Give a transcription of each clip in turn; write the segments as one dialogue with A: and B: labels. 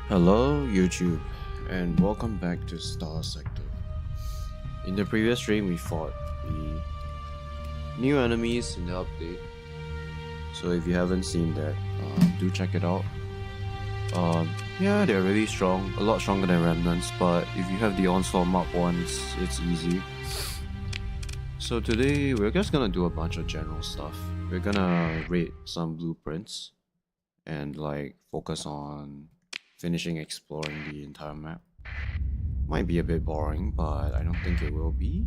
A: Hello YouTube, and welcome back to Starsector. In the previous stream we fought the new enemies in the update, so if you haven't seen that, do check it out. Yeah, they're really strong, a lot stronger than Remnants, but if you have the Onslaught Mark 1, it's easy. So today we're just gonna do a bunch of general stuff. We're gonna raid some blueprints and like focus on finishing exploring the entire map. Might be a bit boring, but I don't think it will be.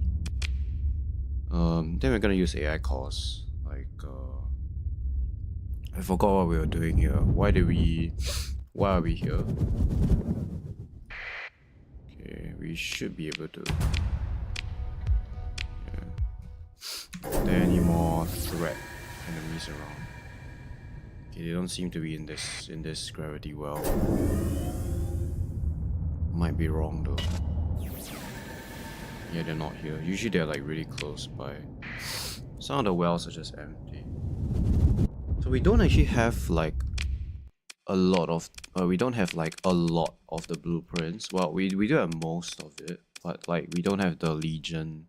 A: Then we're gonna use AI calls. I forgot what we were doing here. Why are we here? Okay, we should be able to. Yeah. Are there any more threat enemies around? Okay, they don't seem to be in this gravity well. Might be wrong though. Yeah, they're not here. Usually they're like really close by. Some of the wells are just empty. So we don't actually have like a lot of we don't have like a lot of the blueprints. Well, we do have most of it, but like we don't have the Legion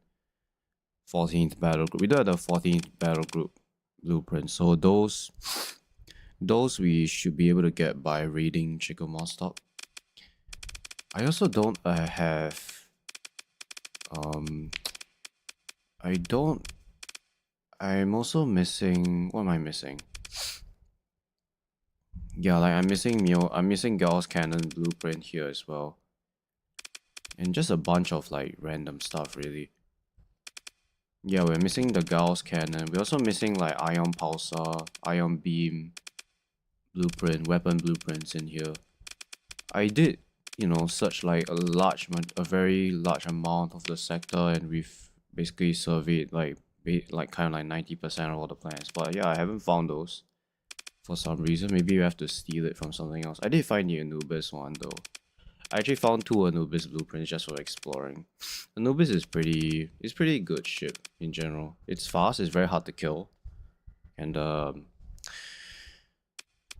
A: 14th battle group. We do have the 14th battle group blueprint. So those we should be able to get by raiding Chickamauga. I also don't have I'm also missing. What am I missing? Yeah, like I'm missing Gauss Cannon blueprint here as well. And just a bunch of like random stuff really. Yeah, we're missing the Gauss Cannon. We're also missing like Ion Pulsar, Ion Beam blueprint, weapon blueprints in here. I did, search like a very large amount of the sector, and we've basically surveyed like kind of like 90% of all the planets. But yeah, I haven't found those for some reason. Maybe you have to steal it from something else. I did find the Anubis one though. I actually found 2 Anubis blueprints just for exploring. Anubis is pretty good ship in general. It's fast, it's very hard to kill, and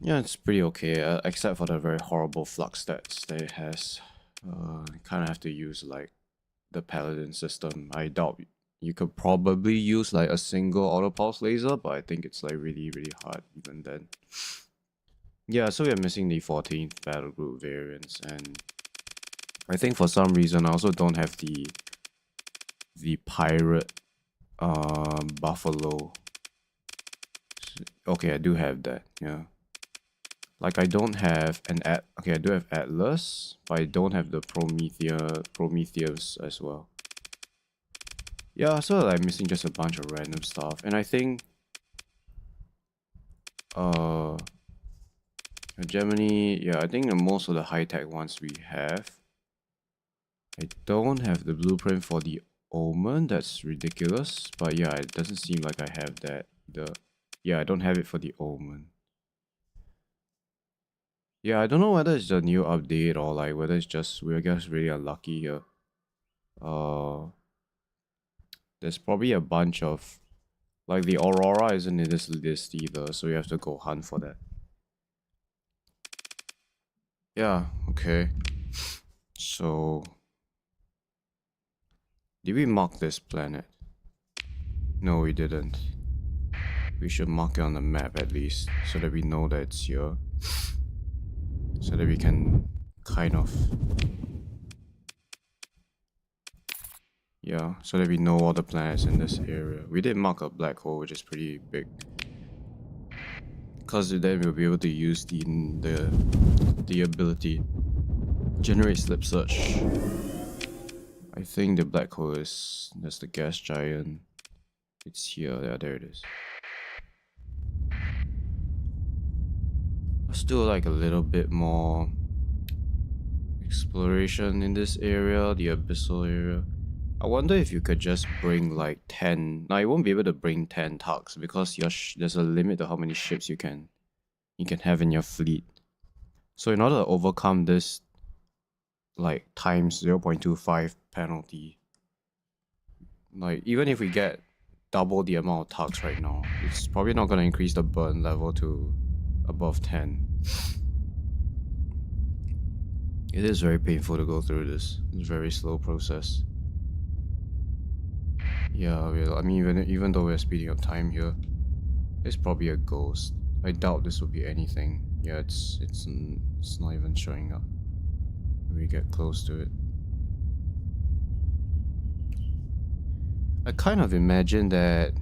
A: yeah, it's pretty okay, except for the very horrible flux stats that it has. You kind of have to use like the Paladin system. I doubt you could probably use like a single auto pulse laser, but I think it's like really hard even then. Yeah, so we're missing the 14th battle group variants, and I think for some reason I also don't have the pirate buffalo. Okay, I do have that. Yeah. Like I don't have okay, I do have Atlas, but I don't have the Prometheus as well. Yeah, so I'm missing just a bunch of random stuff, and I think Germany, yeah, I think most of the high-tech ones we have. I don't have the blueprint for the Omen. That's ridiculous, but yeah, it doesn't seem like I have that. Yeah, I don't have it for the Omen. Yeah, I don't know whether it's a new update or like whether it's just we're just really unlucky here. There's probably a bunch of like the Aurora isn't in this list either, so we have to go hunt for that. Yeah, okay. So did we mark this planet? No, we didn't. We should mark it on the map at least, so that we know that it's here. So that we can kind of... Yeah, so that we know all the planets in this area. We did mark a black hole, which is pretty big. Because then we'll be able to use the ability generate slip search. I think the black hole that's the gas giant. It's here. Yeah, there it is. Still like a little bit more exploration in this area, the abyssal area. I wonder if you could just bring like 10. Now you won't be able to bring 10 tugs because there's a limit to how many ships you can have in your fleet. So in order to overcome this like times 0.25 penalty, like even if we get double the amount of tugs right now, it's probably not going to increase the burn level to above 10. It is very painful to go through this. It's a very slow process. Yeah, I mean, even though we're speeding up time here, it's probably a ghost. I doubt this will be anything. Yeah, it's not even showing up. We get close to it. I kind of imagine that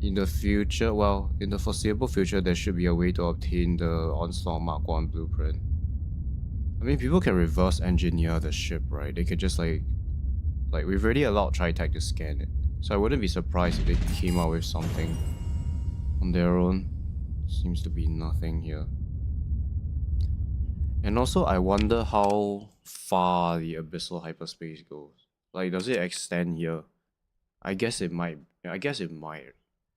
A: in the future, well, in the foreseeable future, there should be a way to obtain the Onslaught Mark 1 blueprint. I mean, people can reverse engineer the ship, right? They could just like we've already allowed Tritech to scan it. So I wouldn't be surprised if they came out with something on their own. Seems to be nothing here. And also, I wonder how far the abyssal hyperspace goes. Like, does it extend here? I guess it might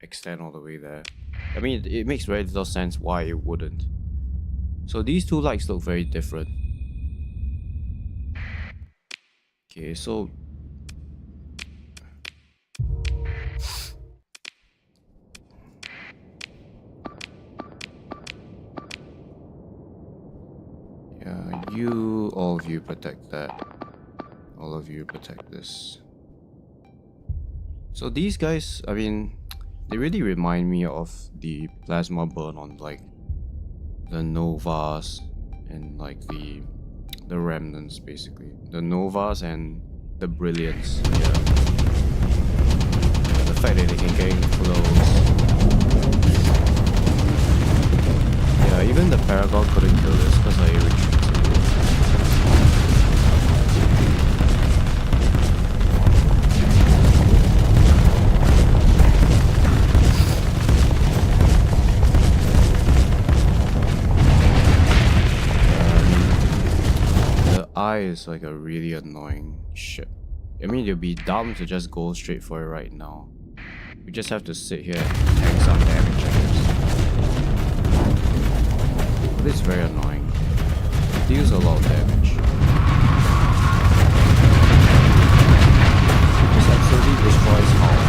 A: extend all the way there. I mean, it makes very little sense why it wouldn't. So these two lights look very different. Okay, so yeah, all of you protect that. All of you protect this. So these guys, I mean, they really remind me of the plasma burn on like the Novas and like the remnants, basically. The Novas and the Brilliance. Yeah. The fact that they can get in close. Yeah, even the Paragon couldn't kill this because I retreated. Is like a really annoying ship. I mean, you'd be dumb to just go straight for it right now. We just have to sit here and tank some damage, I guess. But it's very annoying. It deals a lot of damage. This absolutely destroys hull.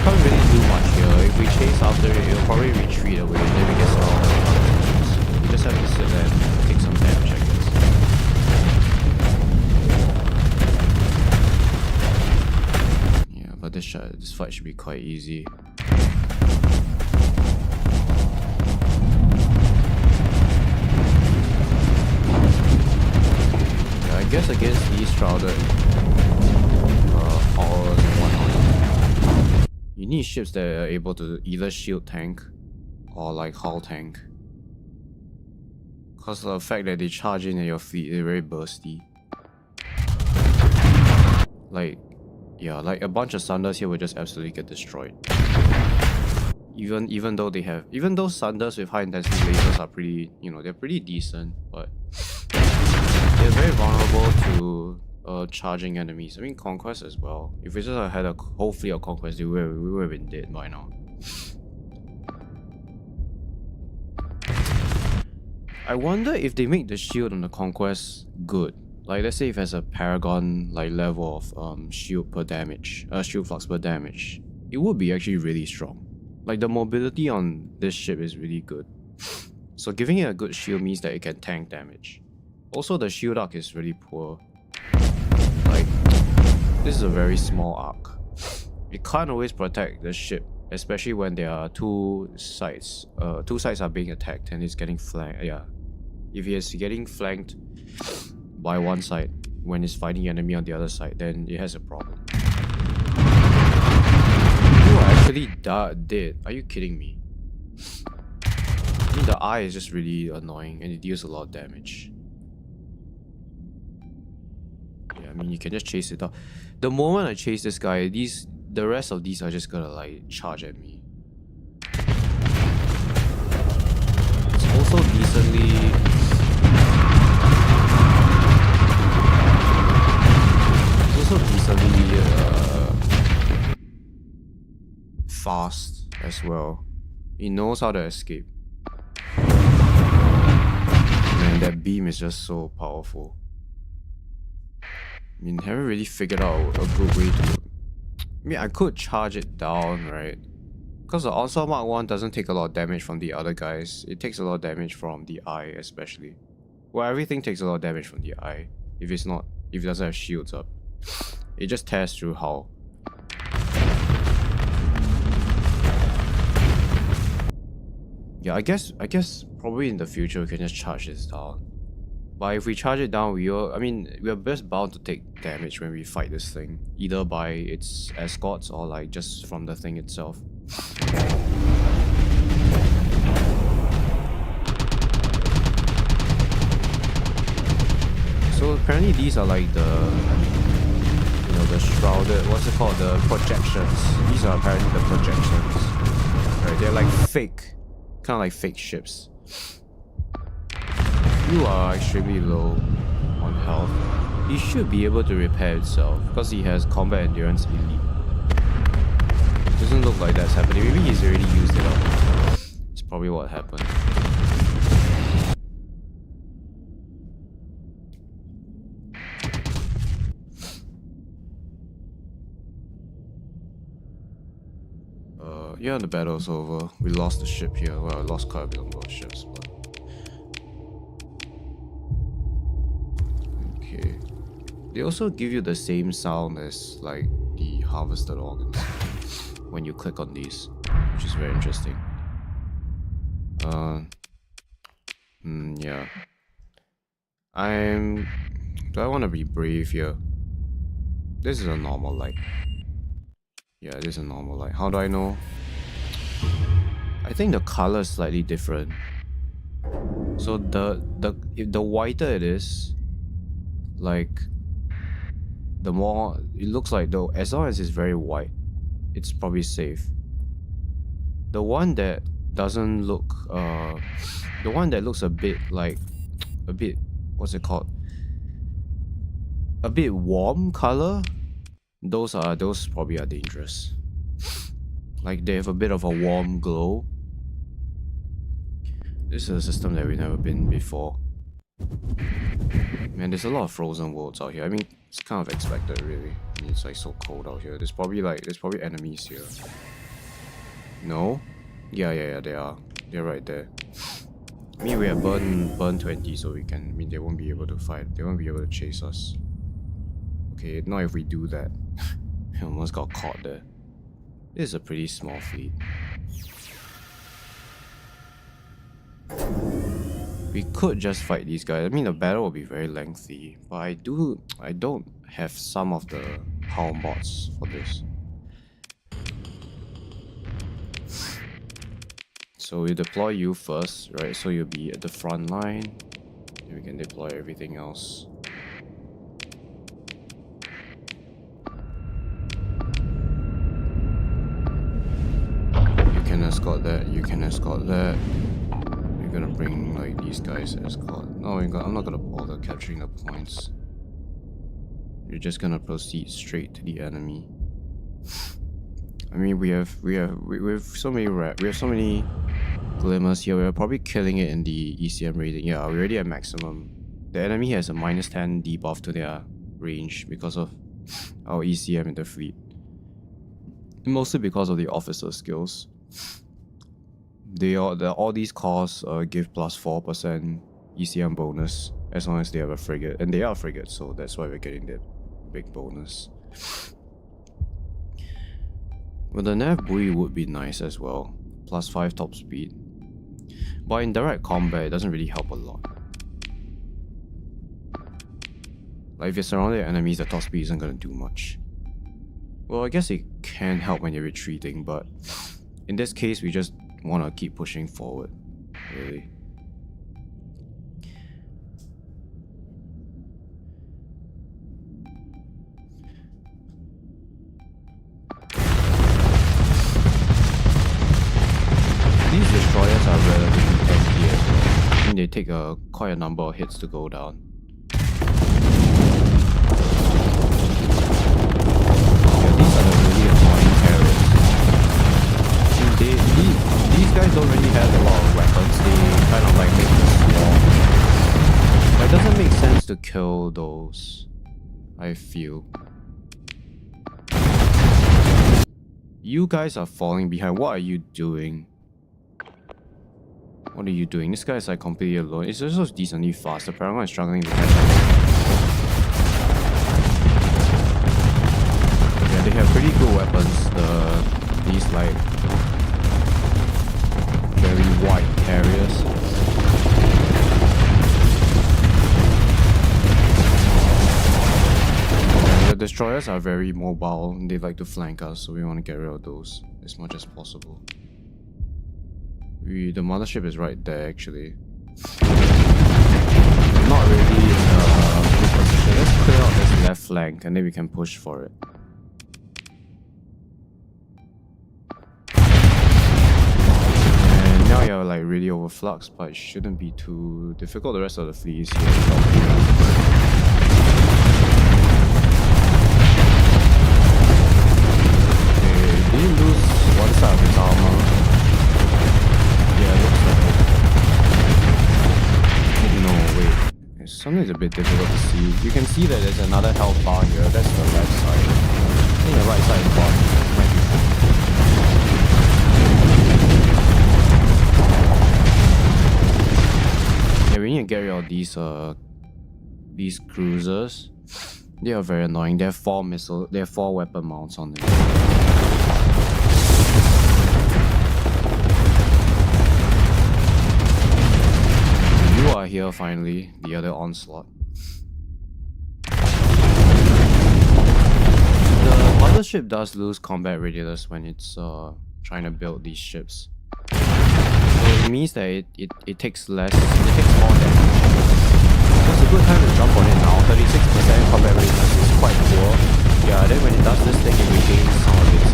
A: Can't really do much here. If we chase after it, it'll probably retreat away, then we get some damage. We just have to sit there and take some damage, I guess. Yeah, but this fight should be quite easy. Yeah, I guess against these shrouded horrors and whatnot, you need ships that are able to either shield tank or like hull tank. Because the fact that they charge in at your fleet is very bursty. Like, yeah, like a bunch of Sunders here will just absolutely get destroyed. Even though Sunders with high intensity lasers are pretty, they're pretty decent, but they're very vulnerable to charging enemies. I mean, Conquest as well. If we just had a whole fleet of Conquest, we would have been dead by now. I wonder if they make the shield on the Conquest good. Like, let's say if it has a Paragon like level of shield flux per damage, it would be actually really strong. Like, the mobility on this ship is really good. So giving it a good shield means that it can tank damage. Also, the shield arc is really poor. Like, this is a very small arc. It can't always protect the ship, especially when there are two sides are being attacked and it's getting flanked. Yeah, if he is getting flanked by one side when it's fighting enemy on the other side, then it has a problem. You are actually dead. Are you kidding me? I mean, the eye is just really annoying and it deals a lot of damage. I mean, you can just chase it out. The moment I chase this guy, the rest of these are just gonna like charge at me. It's also decently fast as well. It knows how to escape. Man, that beam is just so powerful. I mean, haven't really figured out a good way to... I mean, I could charge it down, right? Because the Onslaught Mark 1 doesn't take a lot of damage from the other guys. It takes a lot of damage from the eye especially. Well, everything takes a lot of damage from the eye. If it doesn't have shields up. It just tears through hull. Yeah, I guess probably in the future we can just charge this down. But if we charge it down, we're best bound to take damage when we fight this thing. Either by its escorts or like just from the thing itself. So apparently these are like the shrouded, what's it called, the projections. These are apparently the projections. Right, they're like fake, kind of like fake ships. You are extremely low on health. He should be able to repair itself because he has combat endurance elite. Doesn't look like that's happening. Maybe he's already used it up. It's probably what happened. Yeah, the battle's over. We lost the ship here. Well, I lost quite a bit on both ships, but... Okay. They also give you the same sound as, like, the harvested organs when you click on these, which is very interesting. Yeah. Do I want to be brave here? This is a normal light. Yeah, this is a normal light. How do I know? I think the color is slightly different. So if the whiter it is, like, the more it looks like, though, as long as it's very white, it's probably safe. The one that doesn't look, the one that looks a bit, what's it called? A bit warm color. Those probably are dangerous. Like, they have a bit of a warm glow. This is a system that we've never been before. Man, there's a lot of frozen worlds out here. I mean, it's kind of expected, really. I mean, it's like so cold out here. There's probably enemies here. No? Yeah, they are. They're right there. I mean, we have burn 20, so we can. I mean, they won't be able to fight. They won't be able to chase us. Okay, not if we do that. We almost got caught there. This is a pretty small fleet. We could just fight these guys. I mean, the battle will be very lengthy, but I don't have some of the hull mods for this. So we deploy you first, right? So you'll be at the front line. Then we can deploy everything else. You can escort that. You can escort that. We're gonna bring like these guys as escort. No, I'm not gonna bother capturing the points. You're just gonna proceed straight to the enemy. I mean, we have so many glimmers here. We're probably killing it in the ECM rating. Yeah, we're already at maximum. The enemy has a -10 debuff to their range because of our ECM in the fleet. Mostly because of the officer skills. All these cores give +4% ECM bonus as long as they have a frigate, and they are frigates, so that's why we're getting that big bonus. Well, the nav buoy would be nice as well, +5 top speed. But in direct combat, it doesn't really help a lot. Like if you're surrounded by enemies, the top speed isn't gonna do much. Well, I guess it can help when you're retreating, but in this case, we just want to keep pushing forward, really. These destroyers are relatively tanky as well. I mean, they take quite a number of hits to go down. Yeah, these are the really annoying carriers. These guys don't really have a lot of weapons. They kind of like make the swarm. But it doesn't make sense to kill those, I feel. You guys are falling behind. What are you doing? What are you doing? This guy is like completely alone. It's also decently fast. The Paragon is struggling to catch up. Yeah, they have pretty good weapons. These like very wide carriers. The destroyers are very mobile. They like to flank us, so we want to get rid of those as much as possible. The mothership is right there actually. Not really in a good position. Let's clear out this left flank and then we can push for it. And now you're like really overflux, but it shouldn't be too difficult. The rest of the fleet is here. Did he lose one side of his armor? Yeah, it looks like it. No, wait. Something's a bit difficult to see. You can see that there's another health bar here. That's the left side. I think the right side is bottom. Might be. Yeah, we need to get rid of these cruisers. They are very annoying. They have 4 weapon mounts on them. You are here finally, the other onslaught. The mothership does lose combat readiness when it's trying to build these ships. So it means that it takes more damage. So it's a good time to jump on it now. 36% combat readiness is quite poor. Yeah, then when it does this thing, it regains some of its.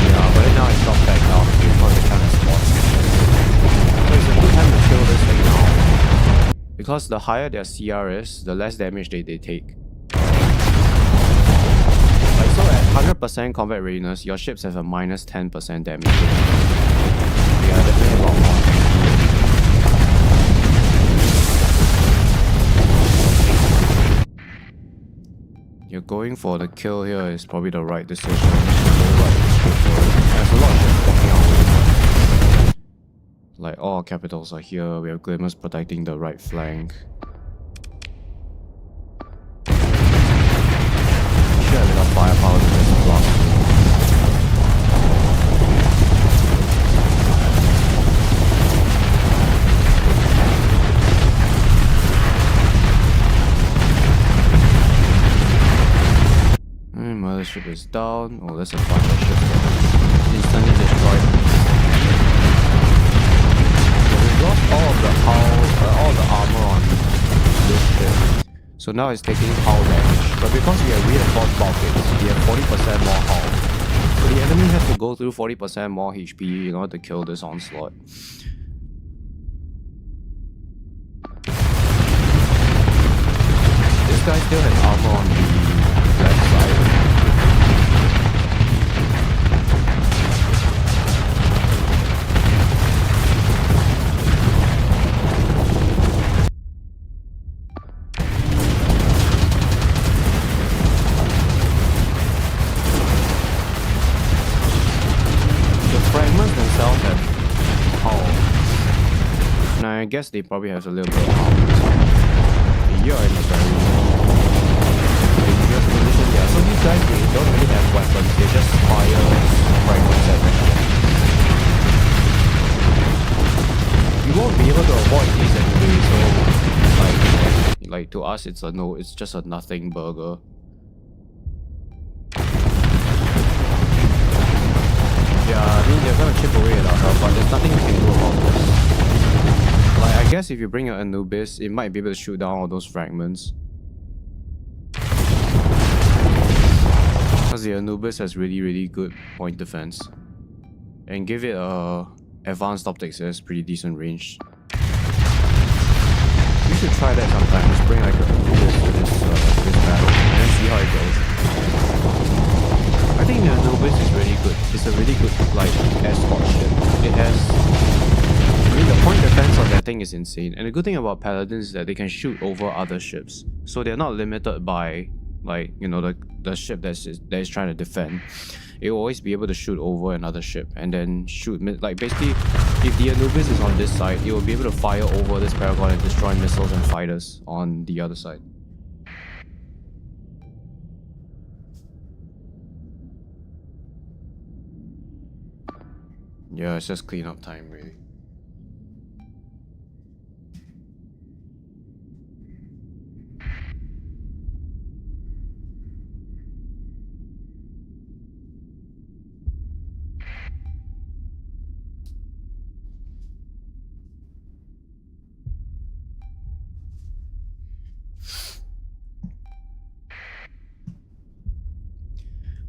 A: Yeah, but then now it's dropped back down because it kind of spots. So it's a good time to kill this thing now. Because the higher their CR is, the less damage they take. Like so at 100% combat readiness, your ships have a minus 10% damage. Yeah, definitely a lot more. You're going for the kill here is probably the right decision. There's a lot of ships blocking our way. Like all capitals are here, we have Glimmers protecting the right flank. Should have enough firepower to just blast. Mothership is down. Oh, there's a bunch of ships instantly destroyed. We've lost all the armor on this ship. So now it's taking hull damage. But because we have reinforced bulkheads, we have 40% more hull. So the enemy has to go through 40% more HP in order to kill this onslaught. This guy still has armor on the left side. I guess they probably have a little bit of armor. You're in a very dangerous position. Yeah, so these guys, they don't really have weapons, they just fire fragments at random. You won't be able to avoid these anyway, so like to us it's just a nothing burger. Yeah, I mean they're gonna chip away at our health, but there's nothing we can do about this. Like, I guess if you bring an Anubis, it might be able to shoot down all those fragments. Because the Anubis has really good point defense. And give it a advanced optics, it has pretty decent range. You should try that sometime. Just bring like a Anubis to this battle and see how it goes. I think the Anubis is really good. It's a really good like escort ship. It has the point defense on that thing is insane, and the good thing about Paladins is that they can shoot over other ships, so they're not limited by, like, you know, the ship that is trying to defend. it will always be able to shoot over another ship and then shoot, like basically, if the Anubis is on this side, it will be able to fire over this Paragon and destroy missiles and fighters on the other side. Yeah, it's just cleanup time, really.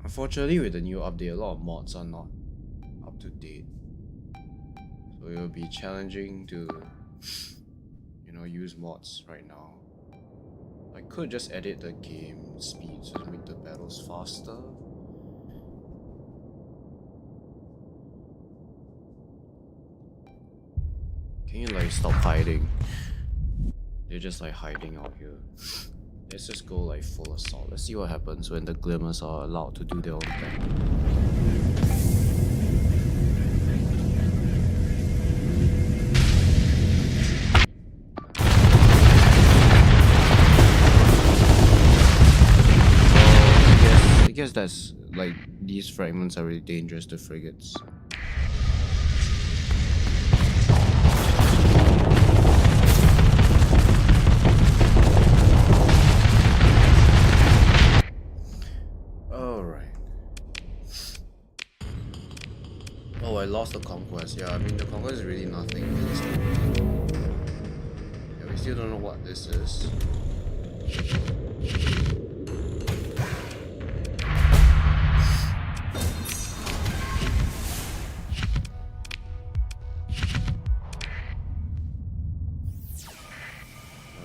A: Unfortunately, with the new update, a lot of mods are not up to date. So it will be challenging to, you know, use mods right now. I could just edit the game speed to make the battles faster. Can you like stop hiding? They're just like hiding out here. Let's just go like full assault. Let's see what happens when the Glimmers are allowed to do their own thing. I guess that's like, these fragments are really dangerous to frigates. Oh, I lost the conquest. Yeah, I mean the conquest is really nothing. Yeah, we still don't know what this is.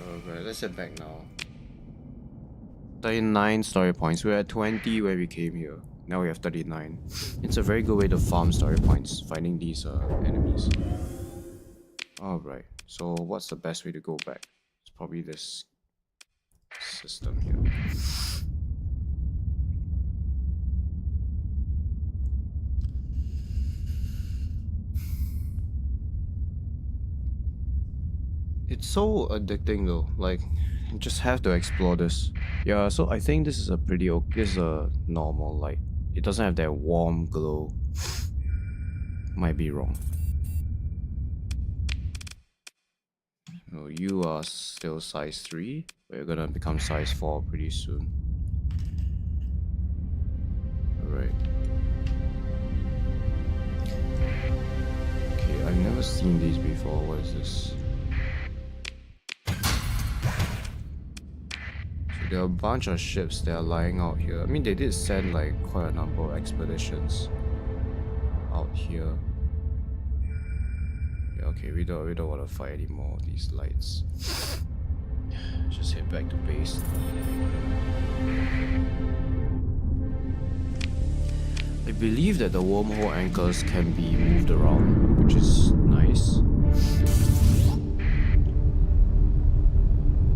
A: Okay, let's head back now. 39 story points. We were at 20 when we came here. Now we have 39. It's a very good way to farm story points, finding these enemies. Alright, so what's the best way to go back? It's probably this system here. It's so addicting though, like, you just have to explore this. Yeah, so I think this is a pretty okay, this is a normal light. It doesn't have that warm glow. Might be wrong. So you are still size 3, but you're gonna become size 4 pretty soon. Alright. Okay, I've never seen these before. What is this? There are a bunch of ships that are lying out here. I mean, they did send like quite a number of expeditions out here. Yeah, okay, we don't want to fight anymore with these lights. Just head back to base. I believe that the wormhole anchors can be moved around, which is nice.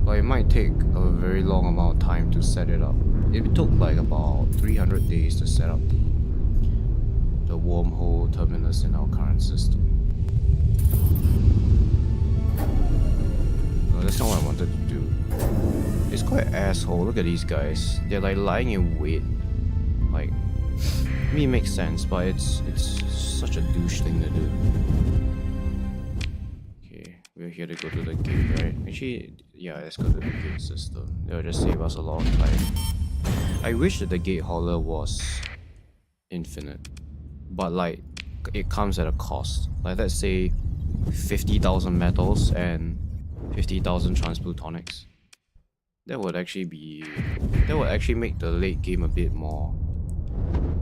A: But it might take a very long amount of time to set it up. It took like about 300 days to set up the wormhole terminus in our current system. No, that's not what I wanted to do. It's quite asshole. Look at these guys. They're like lying in wait. Like, I mean, it makes sense, but it's such a douche thing to do. We're here to go to the gate, right? Actually, yeah, let's go to the gate system. It'll just save us a lot of time. I wish that the gate hauler was infinite, but like, it comes at a cost. Like, let's say 50,000 metals and 50,000 transplutonics. That would actually make the late game a bit more.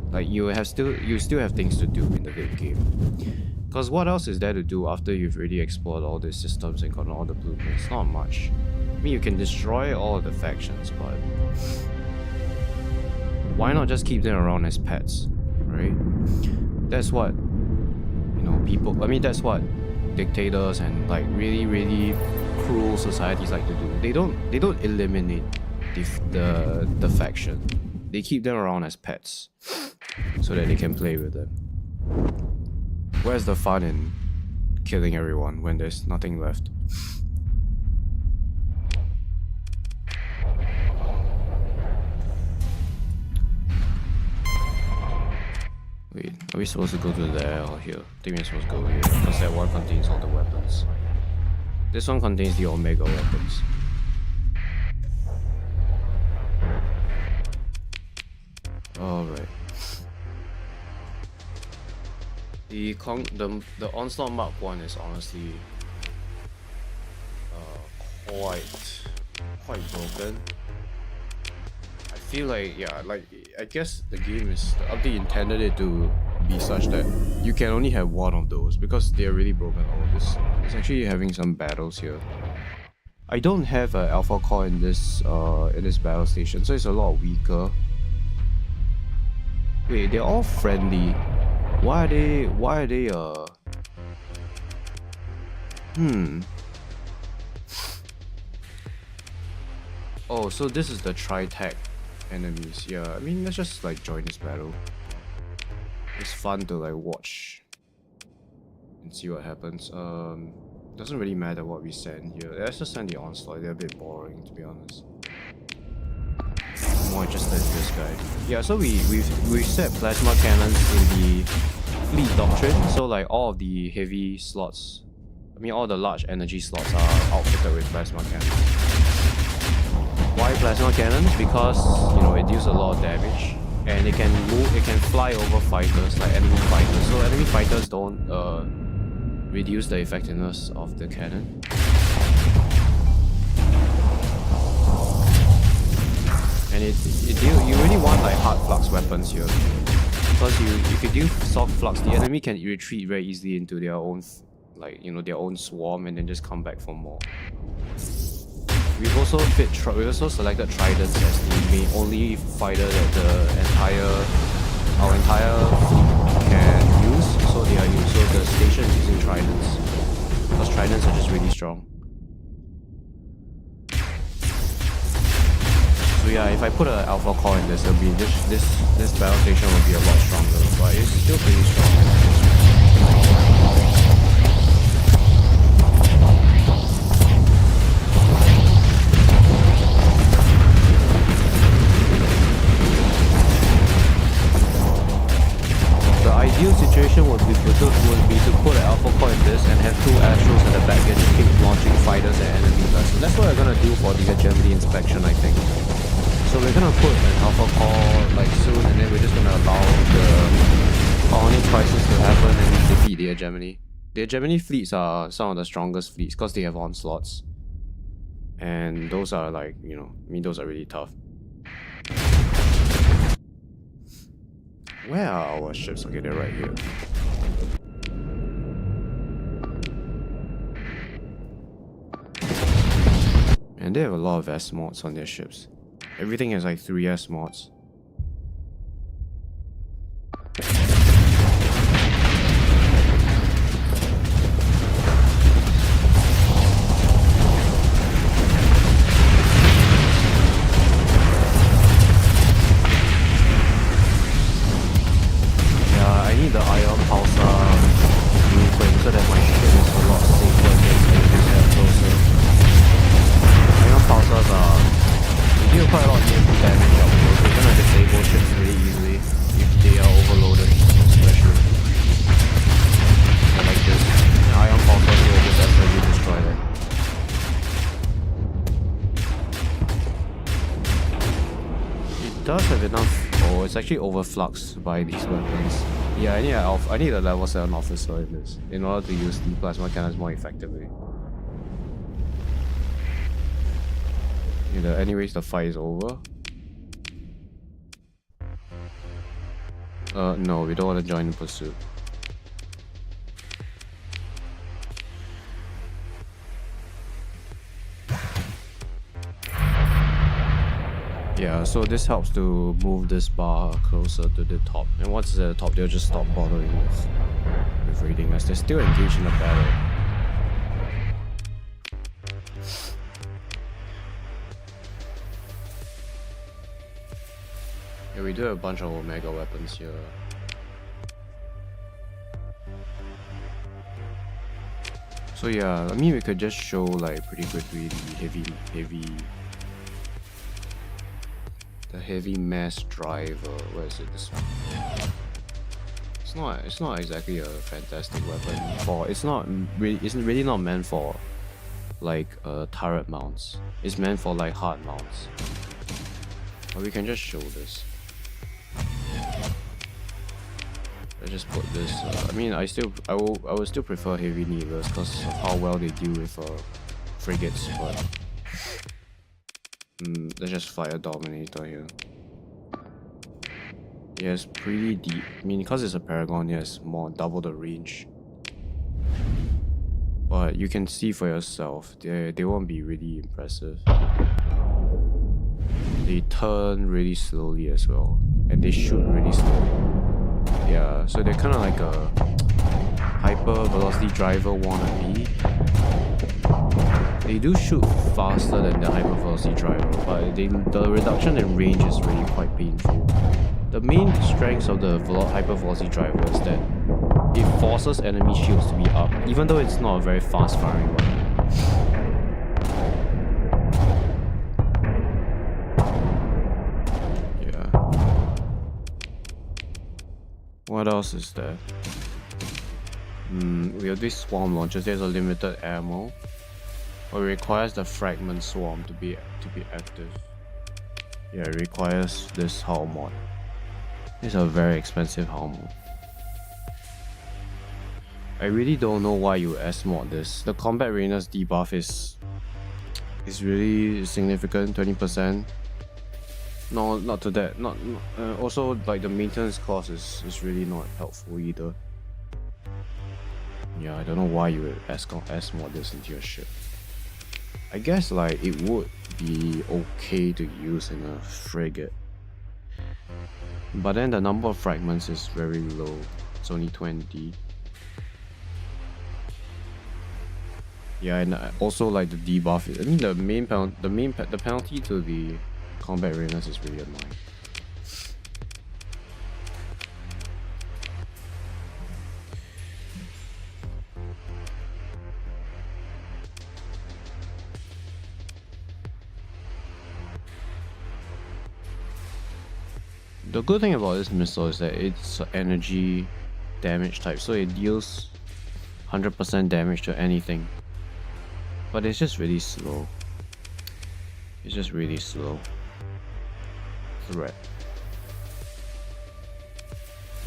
A: Like, you still have things to do in the late game. Because what else is there to do after you've already explored all these systems and gotten all the blueprints? Not much. I mean, you can destroy all of the factions, but why not just keep them around as pets, right? That's what, you know, that's what dictators and like really cruel societies like to do. They don't eliminate the faction. They keep them around as pets. so that they can play with them. Where's the fun in killing everyone when there's nothing left? Wait, are we supposed to go to there or here? I think we're supposed to go here, because that one contains all the weapons. This one contains the Omega weapons. Alright. The Onslaught Mark 1 is honestly quite broken. I feel like, yeah, like, I guess the game is, the update intended it to be such that you can only have one of those because they're really broken. Oh, it's actually having some battles here. I don't have an alpha core in this battle station, so it's a lot weaker. Wait, they're all friendly. Why are they Oh, so this is the tri-tag enemies. Yeah, I mean, let's just like join this battle. It's fun to like watch and see what happens. Doesn't really matter what we send here. Let's just send the Onslaught. They're a bit boring, to be honest. I'm more interested in this guy. Yeah, so we set plasma cannons in the fleet doctrine. So like all of the heavy slots, I mean all the large energy slots are outfitted with plasma cannons. Why plasma cannons? Because, you know, it deals a lot of damage and it can fly over fighters, like enemy fighters. So enemy fighters don't reduce the effectiveness of the cannon. And you really want like hard flux weapons here, because if you deal soft flux, the enemy can retreat very easily into their own, like, you know, their own swarm and then just come back for more. We've also selected Tridents as the only fighter that our entire fleet can use. So the station is using Tridents, because Tridents are just really strong. So yeah, if I put an alpha core in this, it'll be this battle station will be a lot stronger, but it's still pretty strong. The ideal situation would be to put an alpha core in this and have two Astros at the back and just keep launching fighters at enemy vessels. That's what we're gonna do for the hegemony inspection, I think. So we're gonna put an alpha core like soon, and then we're just gonna allow the colony crisis to happen and defeat the hegemony. The hegemony fleets are some of the strongest fleets because they have onslaughts, and those are like, you know, I mean, those are really tough. Where are our ships? Okay, they're right here. And they have a lot of S mods on their ships. Everything has like 3 S mods. The ion pulsar blueprint so that my ship is a lot safer against enemies that closer. Ion pulsars they deal quite a lot of EMP damage up close, so you're gonna disable ships really easily if they are overloaded, especially. Yeah, like this. Ion pulsars will just absolutely destroy them. It does have enough. Oh, it's actually overfluxed by these weapons. Yeah, I need a level 7 officer in this, in order to use the plasma cannons more effectively. Anyways, the fight is over. No, we don't want to join the pursuit. Yeah, so this helps to move this bar closer to the top. And once at the top, they'll just stop bothering with raiding us. They're still engaged in the battle. Yeah, we do have a bunch of Omega weapons here. So yeah, I mean we could just show like pretty good really the heavy mass driver. Where is it? This one. It's not exactly a fantastic weapon for it's really not meant for like turret mounts. It's meant for like hard mounts. But we can just show this. Let's just put this. I mean, I will still prefer heavy needlers because of how well they deal with frigates. But let's just fire Dominator here. Yeah, it's pretty deep. I mean, because it's a Paragon, yeah, it's more double the range. But you can see for yourself, they won't be really impressive. They turn really slowly as well, and they shoot really slowly. Yeah, so they're kind of like a hyper velocity driver wannabe. They do shoot faster than the hyper velocity driver, but the reduction in range is really quite painful. The main strengths of the hyper velocity driver is that it forces enemy shields to be up, even though it's not a very fast firing weapon. What else is there? We have these swarm launchers. There's a limited ammo, but it requires the fragment swarm to be active. Yeah, it requires this hull mod. It's a very expensive hull mod. I really don't know why you S-mod this. The combat readiness debuff is really significant, 20%. No, not to that. Also, like the maintenance cost is really not helpful either. Yeah, I don't know why you would S-mod this into your ship. I guess like it would be okay to use in a frigate, but then the number of fragments is very low. It's only 20. Yeah, and also like the debuff. I mean the penalty to the combat readiness is really annoying. The good thing about this missile is that it's energy damage type, so it deals 100% damage to anything. But it's just really slow. It's just really slow. Threat.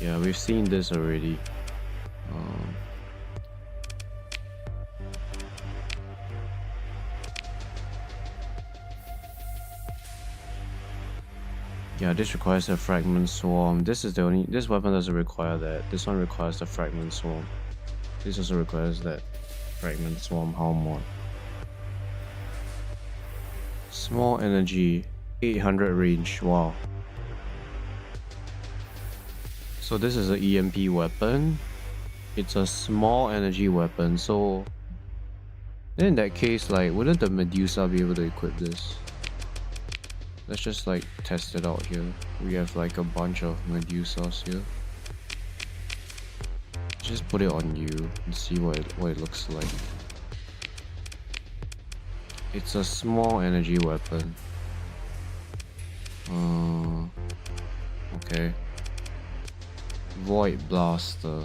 A: Yeah, we've seen this already. Yeah, this requires a fragment swarm. This weapon doesn't require that. This one requires the fragment swarm. This also requires that fragment swarm hull mod. Small energy, 800 range. Wow. So this is an EMP weapon. It's a small energy weapon. So then in that case, like, wouldn't the Medusa be able to equip this? Let's just like test it out here. We have like a bunch of Medusas here. Just put it on you and see what it looks like. It's a small energy weapon. Okay. Void Blaster.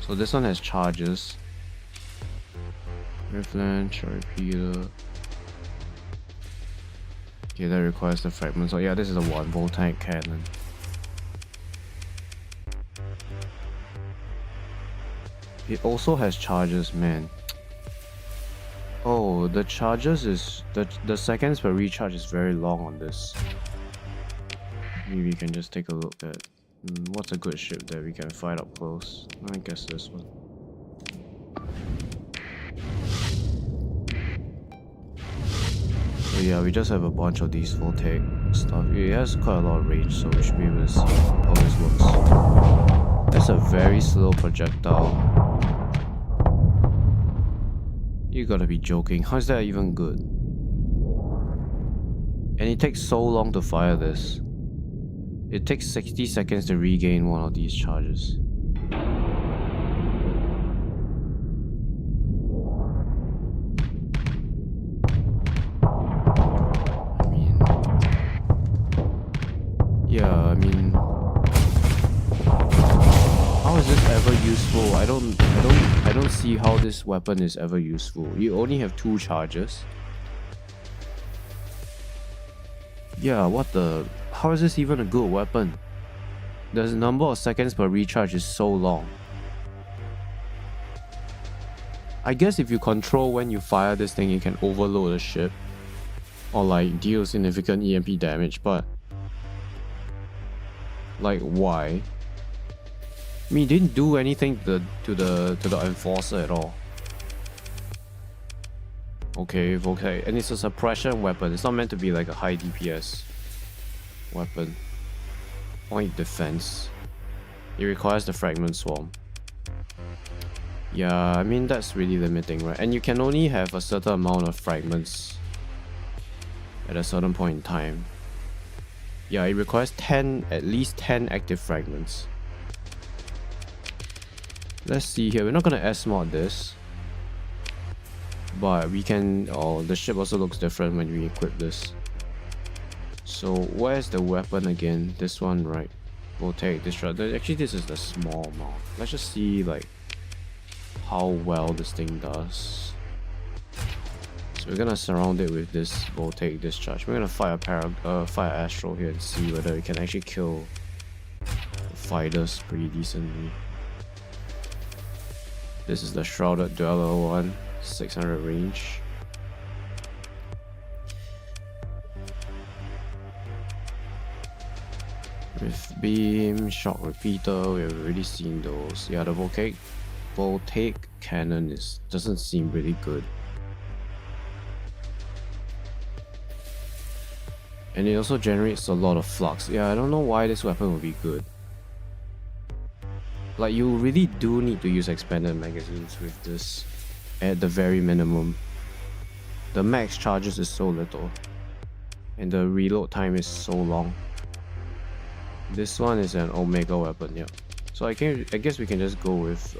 A: So this one has charges. Riftland, Repeater. Okay, that requires the fragments. So yeah, this is a 1 volt tank cannon. It also has charges, man. Oh, the charges is the seconds per recharge is very long on this. Maybe we can just take a look at what's a good ship that we can fight up close. I guess this one. So yeah, we just have a bunch of these full tech stuff. It has quite a lot of range, so we should be able to see how this looks. That's a very slow projectile. You gotta be joking. How is that even good? And it takes so long to fire this. It takes 60 seconds to regain one of these charges. I mean, how is this ever useful? I don't see how this weapon is ever useful. You only have 2 charges. Yeah, what the? How is this even a good weapon? The number of seconds per recharge is so long. I guess if you control when you fire this thing, you can overload a ship or like deal significant EMP damage, but like why? I mean, it didn't do anything to the enforcer at all. Okay, and it's a suppression weapon. It's not meant to be like a high DPS weapon. Point defense. It requires the fragment swarm. Yeah, I mean that's really limiting, right? And you can only have a certain amount of fragments at a certain point in time. Yeah, it requires at least 10 active fragments. Let's see here. We're not gonna S-mod this, but we can. Oh, the ship also looks different when we equip this. So where's the weapon again? This one, right? Voltaic Disruptor. Actually, this is the small amount. Let's just see like how well this thing does. So we're gonna surround it with this voltaic discharge. We're gonna fire fire Astral here and see whether it can actually kill the fighters pretty decently. This is the Shrouded Dweller one, 600 range. With beam, shock repeater, we've already seen those. Yeah, the voltaic cannon doesn't seem really good. And it also generates a lot of flux. Yeah, I don't know why this weapon would be good. Like, you really do need to use expanded magazines with this at the very minimum. The max charges is so little, and the reload time is so long. This one is an Omega weapon, yeah. So I guess we can just go with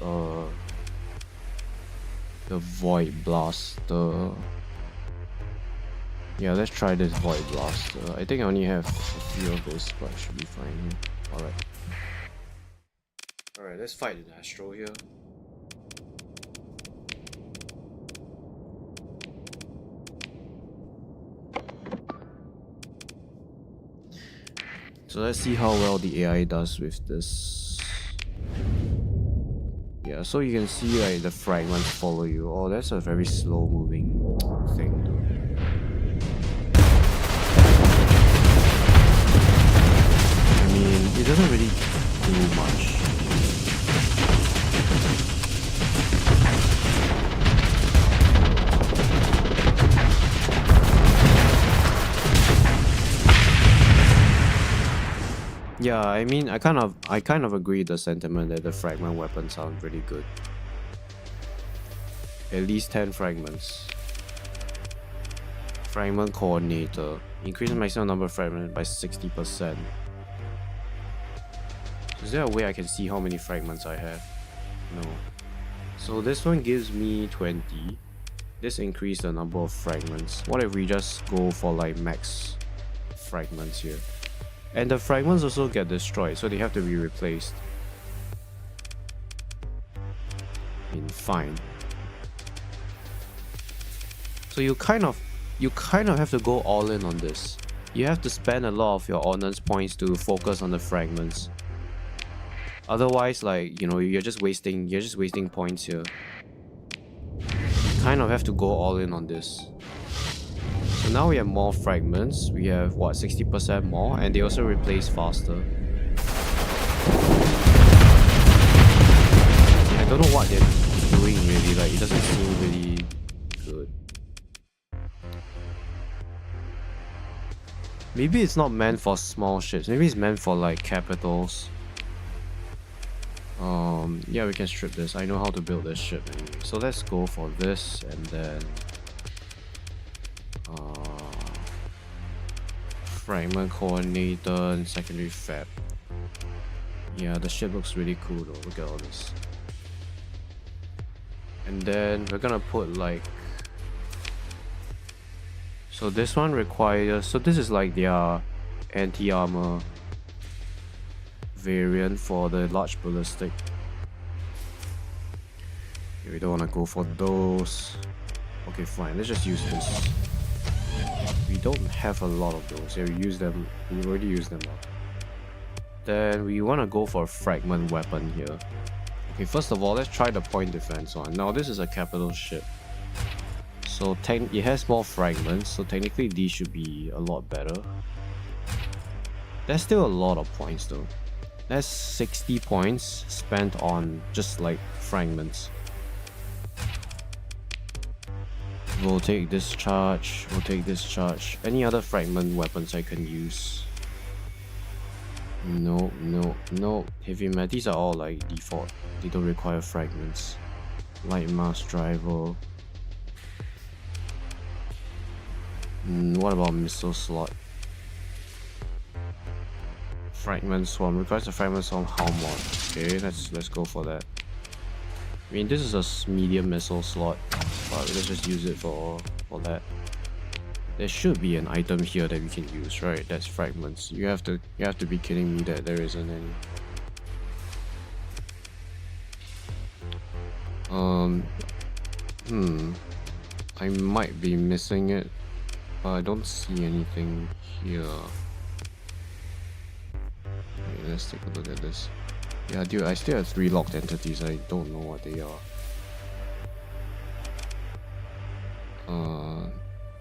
A: the Void Blaster. Yeah, let's try this Void Blaster. I think I only have a few of those, but I should be fine. Alright. Alright, let's fight an Astro here. So let's see how well the AI does with this. Yeah, so you can see like the fragments follow you. Oh, that's a very slow moving thing. I mean, it doesn't really do much. Yeah, I mean, I kind of agree with the sentiment that the fragment weapon sounds really good. At least 10 fragments. Fragment coordinator. Increase the maximum number of fragments by 60%. Is there a way I can see how many fragments I have? No. So this one gives me 20. This increases the number of fragments. What if we just go for like max fragments here? And the fragments also get destroyed, so they have to be replaced. Fine. So you kind of have to go all in on this. You have to spend a lot of your ordnance points to focus on the fragments. Otherwise, like, you know, you're just wasting points here. You kind of have to go all in on this. So now we have more fragments. We have what, 60% more, and they also replace faster. Yeah, I don't know what they're doing really. Like, it doesn't seem really good. Maybe it's not meant for small ships. Maybe it's meant for like capitals. Yeah, we can strip this. I know how to build this ship anyway. So let's go for this, and then fragment coordinator and secondary fab. Yeah, the ship looks really cool though. Look at all this. And then we're gonna put like, so this one requires, so this is like their anti-armor variant for the large ballistic. Okay, we don't want to go for those. Okay, fine, let's just use this. We don't have a lot of those. Yeah, we use them. We already used them up. Then we want to go for a fragment weapon here. Okay, first of all, let's try the point defense one. Now this is a capital ship, so it has more fragments, so technically these should be a lot better. There's still a lot of points though. That's 60 points spent on just like fragments. We'll take this charge, we'll take this charge. Any other fragment weapons I can use? No, no, no. Heavy metal, these are all like default. They don't require fragments. Light mass driver. What about missile slot? Fragment swarm. Requires a fragment swarm how much? Okay, let's go for that. I mean, this is a medium missile slot, but let's just use it for that. There should be an item here that we can use, right? That's fragments. You have to be kidding me that there isn't any. I might be missing it, but I don't see anything here. Okay, let's take a look at this. Yeah, dude, I still have 3 locked entities. I don't know what they are.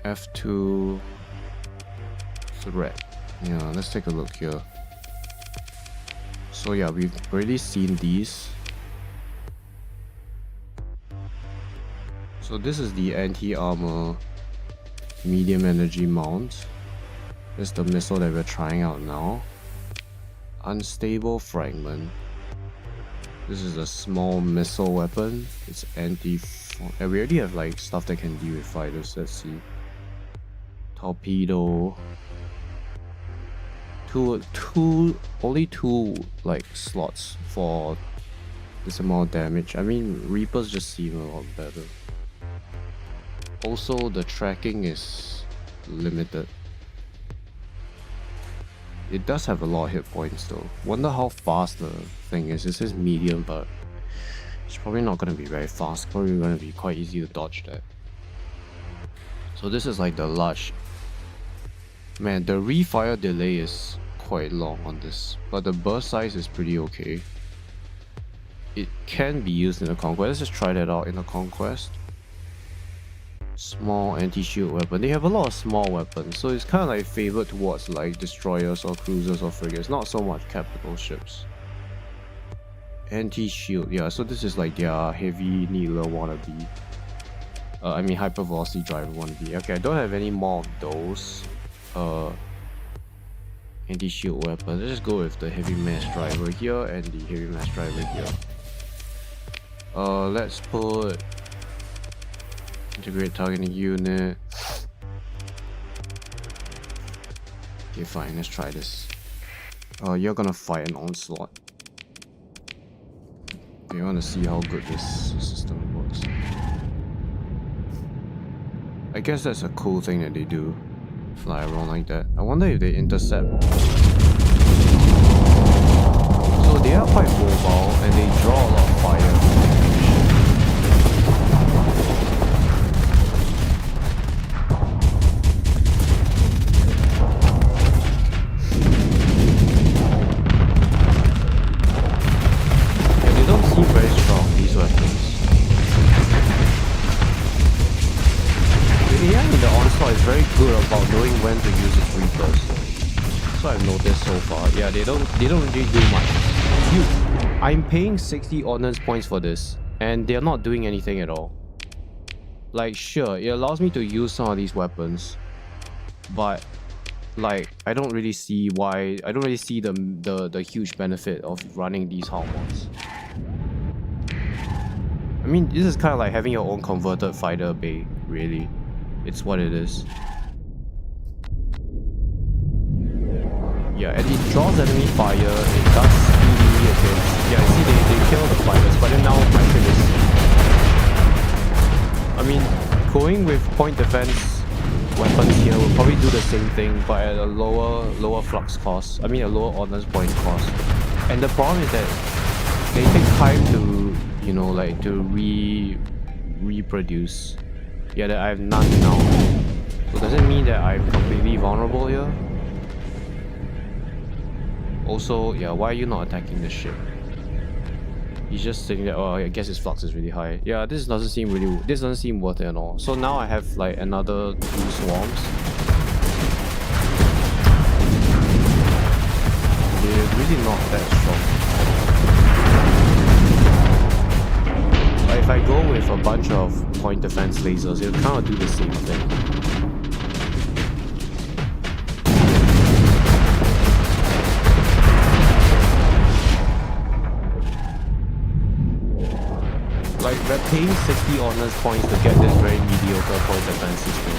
A: F2 threat. Yeah, let's take a look here. So yeah, we've already seen these. So this is the anti-armor medium energy mount. This is the missile that we're trying out now. Unstable fragment. This is a small missile weapon. It's anti. And we already have like stuff that can deal with fighters. Let's see. Torpedo. Only two like slots for this amount of damage. I mean, Reapers just seem a lot better. Also, the tracking is limited. It does have a lot of hit points though. Wonder how fast the thing is. This is medium, but it's probably not going to be very fast. Probably going to be quite easy to dodge that. So this is like the large. Man, the refire delay is quite long on this, but the burst size is pretty okay. It can be used in the Conquest. Let's just try that out in the Conquest. Small anti-shield weapon. They have a lot of small weapons, so it's kind of like favored towards like destroyers or cruisers or frigates, not so much capital ships. Anti-shield, yeah, so this is like their heavy needler wannabe. I mean hyper velocity driver wannabe. Okay, I don't have any more of those anti-shield weapons. Let's just go with the heavy mass driver here and the heavy mass driver here. Let's put integrate targeting unit. Okay, fine, let's try this. You're gonna fight an onslaught. Okay, I wanna see how good this system works. I guess that's a cool thing that they do. Fly around like that. I wonder if they intercept. So they are quite mobile and they draw a lot of fire. Very good about knowing when to use its Reapers. So I've noticed so far. Yeah, they don't really do much. I'm paying 60 ordnance points for this, and they're not doing anything at all. Like, sure, it allows me to use some of these weapons, but like I don't really see the huge benefit of running these Halmonds. I mean, this is kind of like having your own converted fighter bay, really. It's what it is.
B: Yeah, and it draws enemy fire, it does speedy against... Yeah, I see they kill the fighters, but then now my thing is... I mean, going with point defense weapons here will probably do the same thing, but at a lower flux cost. I mean a lower honors point cost. And the problem is that they take time to, you know, like to reproduce. Yeah, that I have none now. So does it mean that I'm completely vulnerable here? Also, yeah, why are you not attacking the ship? He's just saying that, oh, I guess his flux is really high. Yeah, this doesn't seem worth it at all. So now I have like another 2 swarms. They're really not that strong. But if I go with a bunch of point defense lasers, it'll kind of do the same thing. Like, we're paying 60 honors points to get this very mediocre point defense system.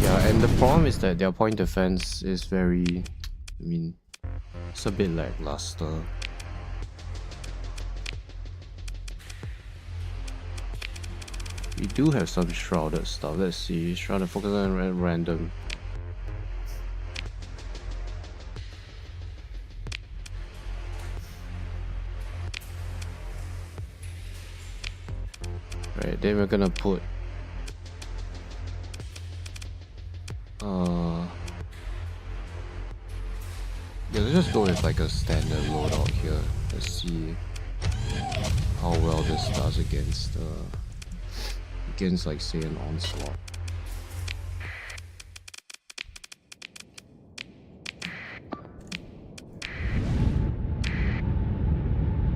B: Yeah, and the problem is that their point defense is very... I mean, it's a bit lackluster. We do have some shrouded stuff. Let's see. Shrouded, focus on random. Right, then we're gonna put yeah, let's just go with like a standard loadout here. Let's see how well this does against like say an onslaught.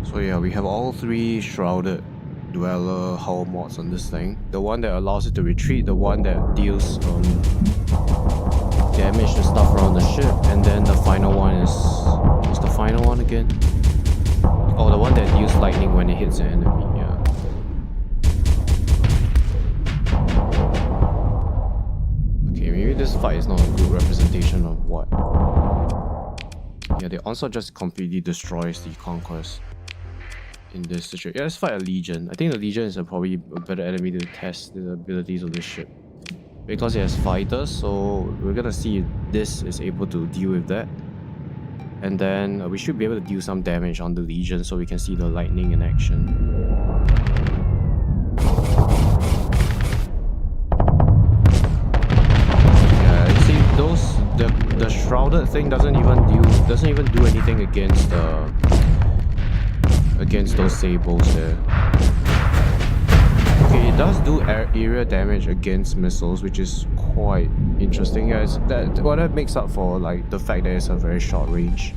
B: So yeah, we have all 3 shrouded dweller hull mods on this thing. The one that allows it to retreat, the one that deals damage to stuff around the ship, and then the final one is... what's the final one again? Oh, the one that deals lightning when it hits an enemy. This fight is not a good representation of what. Yeah, the onslaught just completely destroys the conquest in this situation. Yeah, let's fight a legion. I think the legion is probably a better enemy to test the abilities of this ship because it has fighters. So we're gonna see if this is able to deal with that, and then we should be able to deal some damage on the legion so we can see the lightning in action. The shrouded thing doesn't even do anything against those sables there. Okay, it does do area damage against missiles, which is quite interesting. Yeah, that makes up for like the fact that it's a very short range.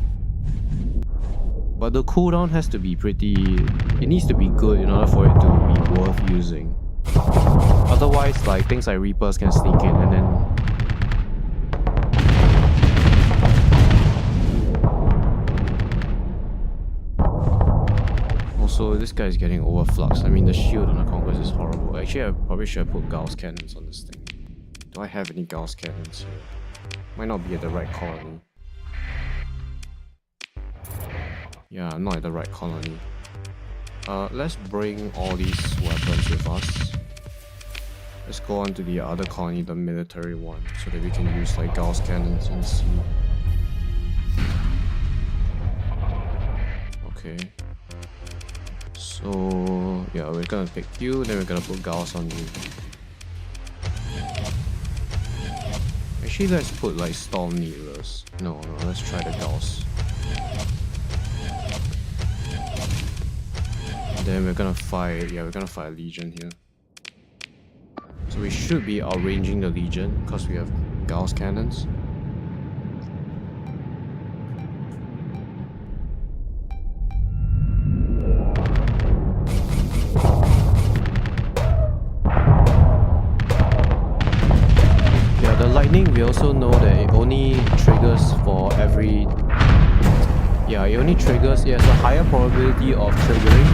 B: But the cooldown has to be it needs to be good in order for it to be worth using. Otherwise, like things like Reapers can sneak in and then so this guy is getting overflux. I mean, the shield on the Conquest is horrible. Actually, I probably should have put Gauss cannons on this thing. Do I have any Gauss cannons here? Might not be at the right colony. Yeah, I'm not at the right colony. Let's bring all these weapons with us. Let's go on to the other colony, the military one, so that we can use like Gauss cannons and see. Okay. So yeah, we're gonna pick you, then we're gonna put Gauss on you. Actually, let's put like Storm Needlers. No, let's try the Gauss. And then we're gonna fight a Legion here. So we should be outranging the Legion because we have Gauss cannons. We also know that it only triggers for every Yeah, it only triggers. It has a higher probability of triggering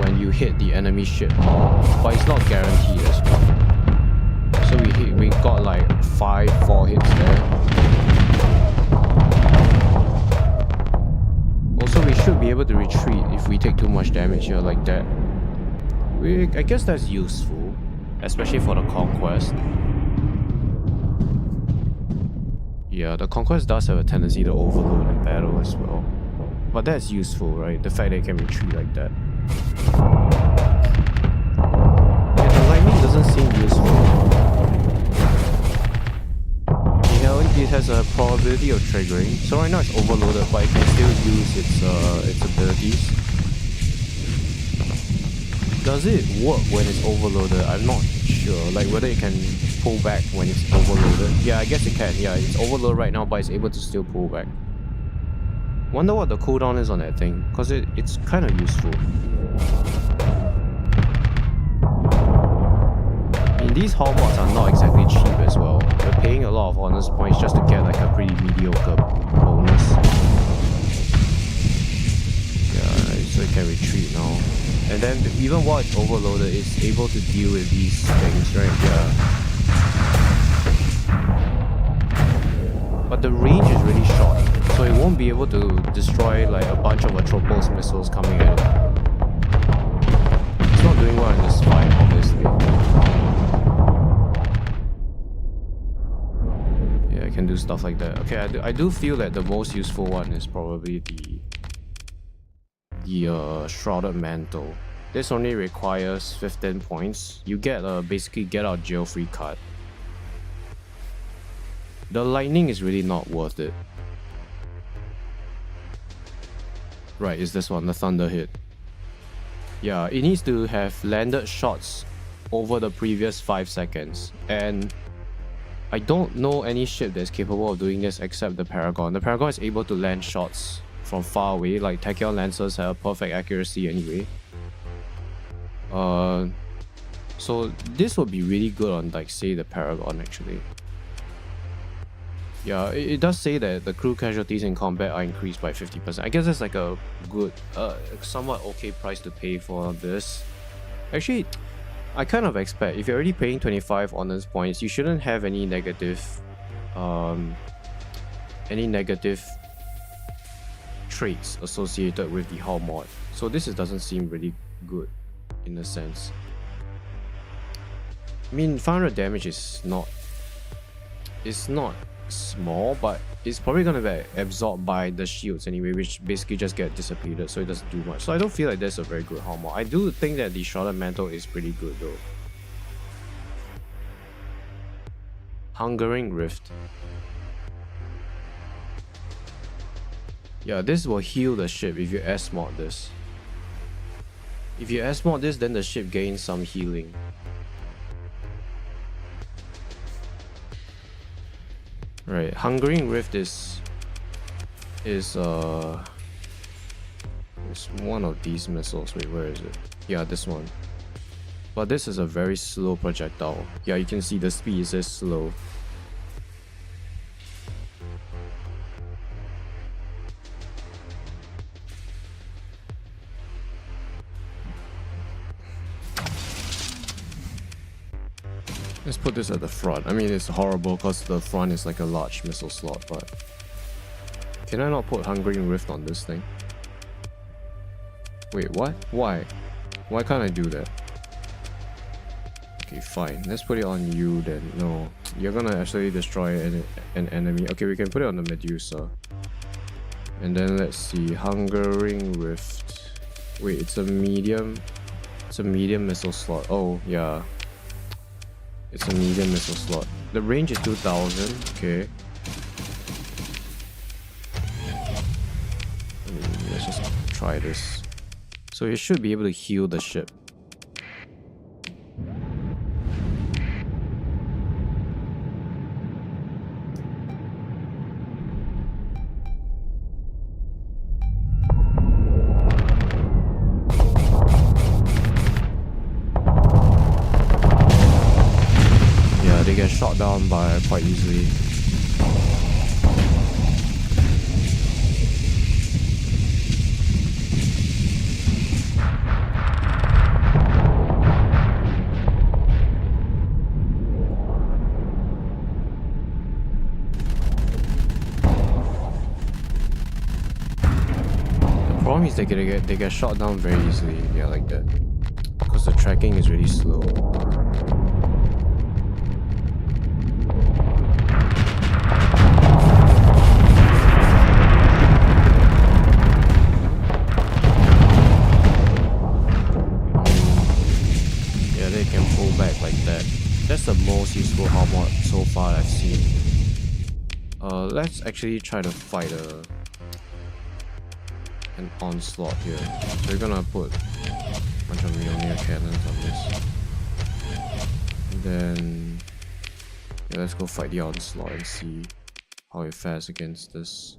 B: when you hit the enemy ship, but it's not guaranteed as well. So we got like 4 hits there. Also, we should be able to retreat if we take too much damage here like that. I guess that's useful, especially for the conquest. Yeah, the conquest does have a tendency to overload in battle as well. But that's useful, right? The fact that it can retreat like that. Yeah, the lightning doesn't seem useful. It has a probability of triggering. So right now it's overloaded, but it can still use its abilities. Does it work when it's overloaded? I'm not sure. Like whether it can pull back when it's overloaded. Yeah, I guess it can. Yeah, it's overloaded right now, but it's able to still pull back. Wonder what the cooldown is on that thing, because it's kind of useful. I mean, these hull mods are not exactly cheap as well. You're paying a lot of honors points just to get like a pretty mediocre bonus. Yeah, so it can retreat now. And then even while it's overloaded, it's able to deal with these things, right? Yeah. But the range is really short, so it won't be able to destroy like a bunch of Atropos missiles coming at it. It's not doing well in this fight, obviously. Yeah, I can do stuff like that. Okay, I do feel that the most useful one is probably the Shrouded Mantle. This only requires 15 points. You get a basically get out jail free card. The lightning is really not worth it. Right, it's this one, the thunder hit. Yeah, it needs to have landed shots over the previous 5 seconds. And I don't know any ship that's capable of doing this except the Paragon. The Paragon is able to land shots from far away, like Tachyon Lancers have perfect accuracy anyway. So this would be really good on like say the Paragon actually. Yeah, it does say that the crew casualties in combat are increased by 50%. I guess that's like a good, somewhat okay price to pay for this. Actually, I kind of expect if you're already paying 25 honors points, you shouldn't have any negative traits associated with the hull mod. So this doesn't seem really good in a sense. I mean, 500 damage is not small, but it's probably gonna be absorbed by the shields anyway, which basically just get dissipated, so it doesn't do much. So I don't feel like that's a very good hull mod. I do think that the Shrouded Mantle is pretty good though. Hungering Rift. Yeah, this will heal the ship if you S-mod this. If you S-mod this, then the ship gains some healing. Right, Hungering Rift is one of these missiles. Wait, where is it? Yeah, this one. But this is a very slow projectile. Yeah, you can see the speed is just slow. Let's put this at the front. I mean, it's horrible because the front is like a large missile slot, but can I not put Hungering Rift on this thing? Wait, what? Why? Why can't I do that? Okay, fine. Let's put it on you then. No, you're gonna actually destroy an enemy. Okay, we can put it on the Medusa. And then let's see, Hungering Rift. Wait, it's a medium missile slot. Oh, yeah. It's a medium missile slot. The range is 2000. Okay. Let's just try this. So it should be able to heal the ship. They get shot down by quite easily. problem is they get shot down very easily. Yeah, like that. Because the tracking is really slow. Yeah, they can pull back like that. That's the most useful mod so far I've seen. Let's actually try to fight an onslaught here. So we're gonna put a bunch of Mjolnir cannons on this. And then yeah, let's go fight the onslaught and see how it fares against this.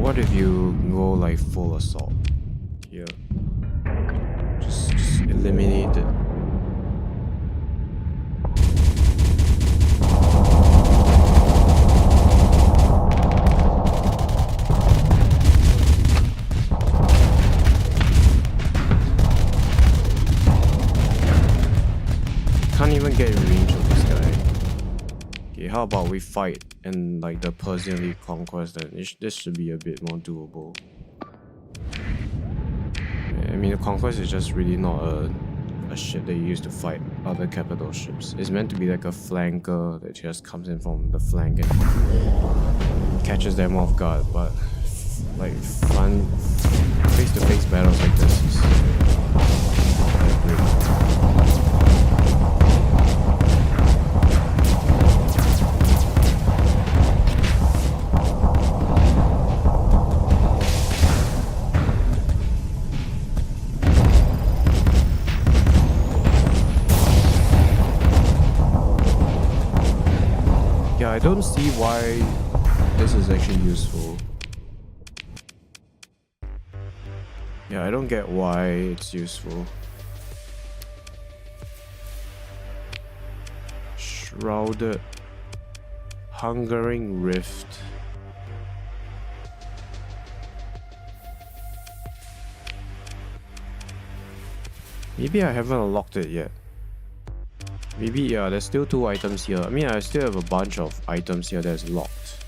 B: What if you go like full assault here? Just eliminate it. Can't even get in range of this guy. Okay, how about we fight in like the Persian League Conquest? Then this should be a bit more doable. I mean, the Conquest is just really not a ship that you use to fight other capital ships. It's meant to be like a flanker that just comes in from the flank and catches them off guard. But like fun face-to-face battles like this is great. I don't see why this is actually useful. Yeah, I don't get why it's useful. Shrouded Hungering Rift. Maybe I haven't unlocked it yet. Maybe, yeah, there's still 2 items here. I mean, I still have a bunch of items here that's locked.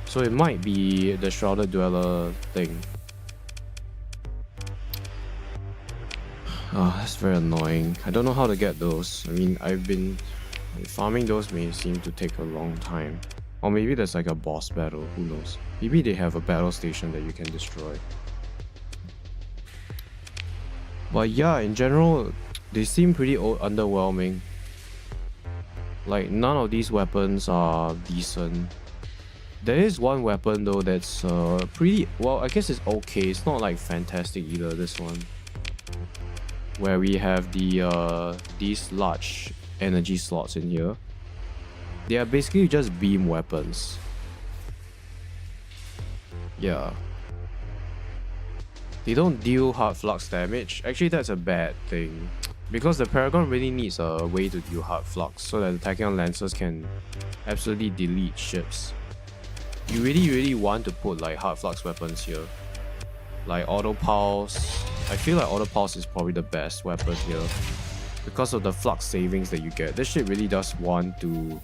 B: So it might be the Shrouded Dweller thing. Ah, that's very annoying. I don't know how to get those. I mean, I've been farming those may seem to take a long time. Or maybe there's like a boss battle, who knows. Maybe they have a battle station that you can destroy. But yeah, in general, they seem pretty underwhelming. Like, none of these weapons are decent. There is one weapon though that's pretty, well, I guess it's okay. It's not like fantastic either, this one. Where we have the these large energy slots in here. They are basically just beam weapons. Yeah. They don't deal hard flux damage. Actually, that's a bad thing. Because the Paragon really needs a way to deal hard flux so that the Tachyon Lancers can absolutely delete ships. You really want to put like hard flux weapons here. Like Auto Pulse. I feel like Auto Pulse is probably the best weapon here. Because of the flux savings that you get. This ship really does want to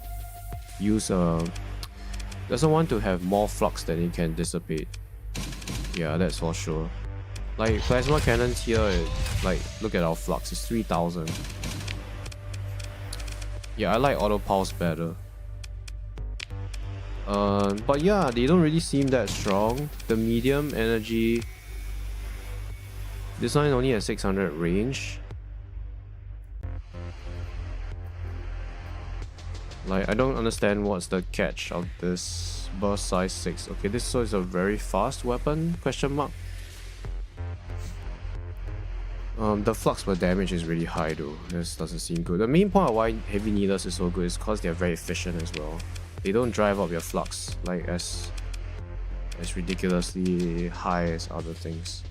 B: use doesn't want to have more flux than it can dissipate. Yeah, that's for sure. Like plasma cannons here, like look at our flux, it's 3000. Yeah, I like Auto Pulse better. But yeah, they don't really seem that strong. The medium energy, this one only has 600 range. Like, I don't understand what's the catch of this burst size 6. Okay, this is a very fast weapon, question mark. The flux per damage is really high though. This doesn't seem good. The main point of why Heavy Needlers is so good is because they're very efficient as well. they don't drive up your flux like as ridiculously high as other things.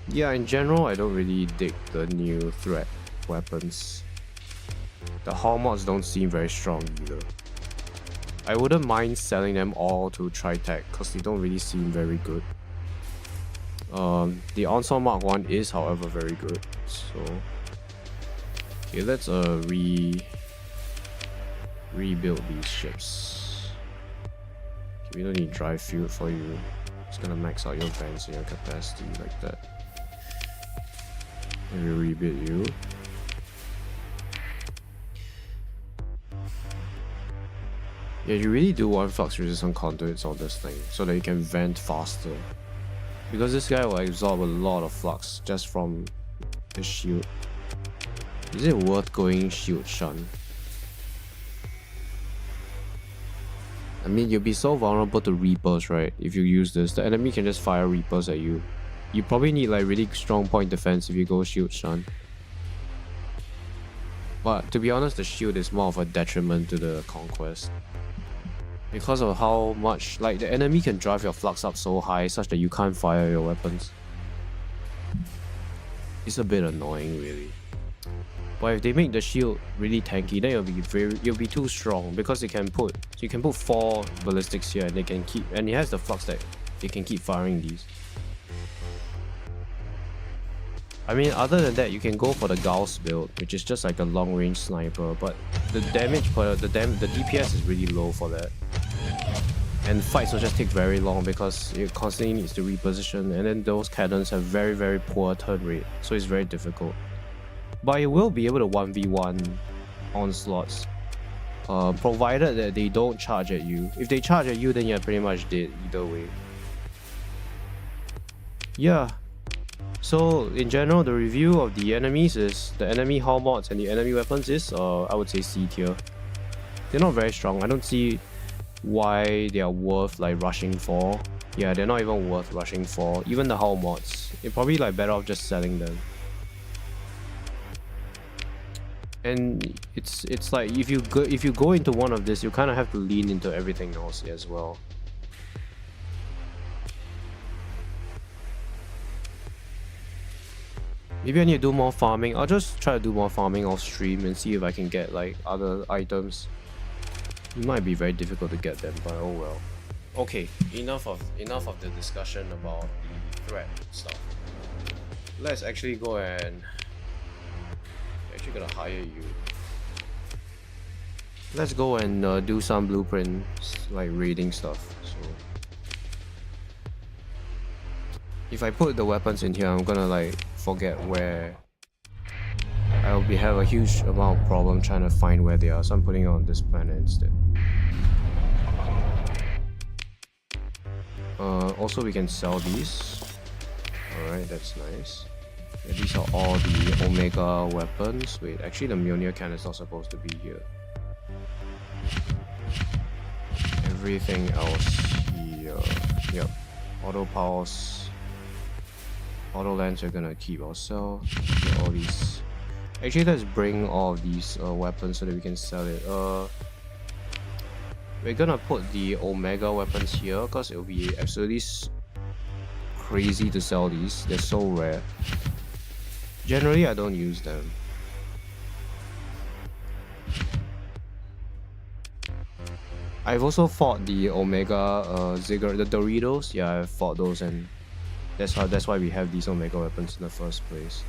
B: Yeah, in general, I don't really dig the new threat weapons. The hull mods don't seem very strong either. I wouldn't mind selling them all to Tritech because they don't really seem very good. The Onslaught Mark 1 is, however, very good. So, okay, let's rebuild these ships. Okay, we don't need drive fuel for you. It's gonna max out your vents and your capacity like that. And we rebuild you. Yeah, you really do want flux resistant conduits on this thing so that you can vent faster. Because this guy will absorb a lot of flux just from the shield. Is it worth going shield shunt? I mean, you'll be so vulnerable to Reapers, right? If you use this, the enemy can just fire Reapers at you. You probably need like really strong point defense if you go shield shunt. But to be honest, the shield is more of a detriment to the conquest. Because of how much, like, the enemy can drive your flux up so high such that you can't fire your weapons. It's a bit annoying, really. But if they make the shield really tanky, then it'll be too strong because you can put 4 ballistics here and they can keep, and it has the flux that they can keep firing these. I mean, other than that, you can go for the Gauss build, which is just like a long-range sniper, but the damage per the DPS is really low for that. And fights will just take very long because it constantly needs to reposition, and then those cannons have very, very poor turn rate, so it's very difficult. But it will be able to 1v1 onslaughts, provided that they don't charge at you. If they charge at you, then you're pretty much dead either way. Yeah. So in general, the review of the enemies is the enemy hull mods and the enemy weapons is, I would say C tier. They're not very strong. I don't see why they are worth like rushing for. Yeah, they're not even worth rushing for. Even the hull mods, you're probably like better off just selling them. And it's like if you go into one of this, you kind of have to lean into everything else as well. Maybe I need to do more farming. I'll just try to do more farming off stream and see if I can get like other items. It might be very difficult to get them, but oh well. Okay, enough of the discussion about the threat stuff. Let's actually go and actually gonna hire you. Let's go and do some blueprints, like raiding stuff. So if I put the weapons in here, I'm gonna like forget where. I'll have a huge amount of problem trying to find where they are, so I'm putting it on this planet instead. Also we can sell these. Alright, that's nice. Yeah, these are all the Omega weapons. Wait, actually the Mjolnir cannon is not supposed to be here. Everything else here. Yep. Auto pulse. Auto lens we're gonna keep ourselves. All these. Actually, let's bring all of these weapons so that we can sell it. We're gonna put the Omega weapons here because it'll be absolutely crazy to sell these. They're so rare. Generally, I don't use them. I've also fought the Omega Ziggurat, the Doritos. Yeah, I've fought those, and that's why we have these Omega weapons in the first place.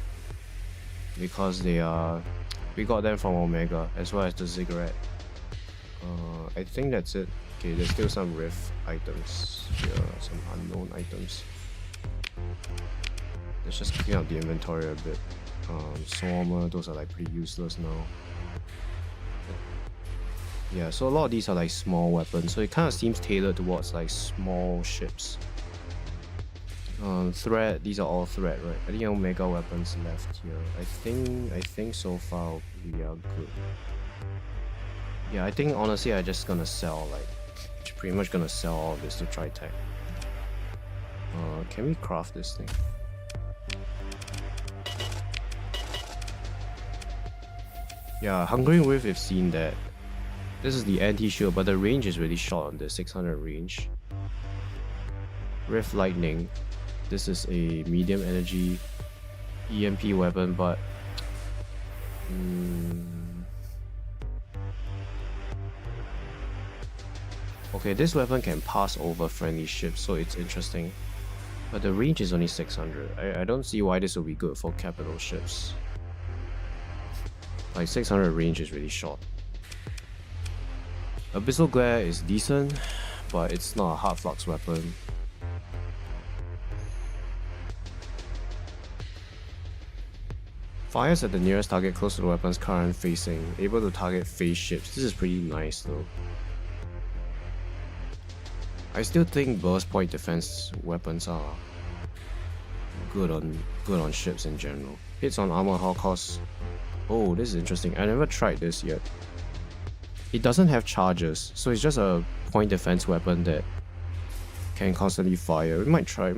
B: Because we got them from Omega as well as the Ziggurat. I think that's it. Okay, there's still some Rift items here, some unknown items. Let's just clean up the inventory a bit. Swarmer, those are like pretty useless now. Yeah, so a lot of these are like small weapons, so it kind of seems tailored towards like small ships. Threat, these are all threat, right? I think Omega weapons left here. I think so far we are good. Yeah, I think honestly I'm just gonna sell, like, pretty much gonna sell all of this to Tritech. Can we craft this thing? Yeah, Hungering Rift, we've seen that. This is the anti-shield, but the range is really short on the 600 range. Rift Lightning. This is a medium energy EMP weapon, but okay, this weapon can pass over friendly ships, so it's interesting. But the range is only 600. I don't see why this will be good for capital ships. Like 600 range is really short. Abyssal Glare is decent, but it's not a hard flux weapon. Fires at the nearest target close to the weapon's current facing, able to target phase ships. This is pretty nice though. I still think burst point defense weapons are good on ships in general. Hits on armor hull cost. Oh, this is interesting. I never tried this yet. It doesn't have charges, so it's just a point defense weapon that can constantly fire. We might try.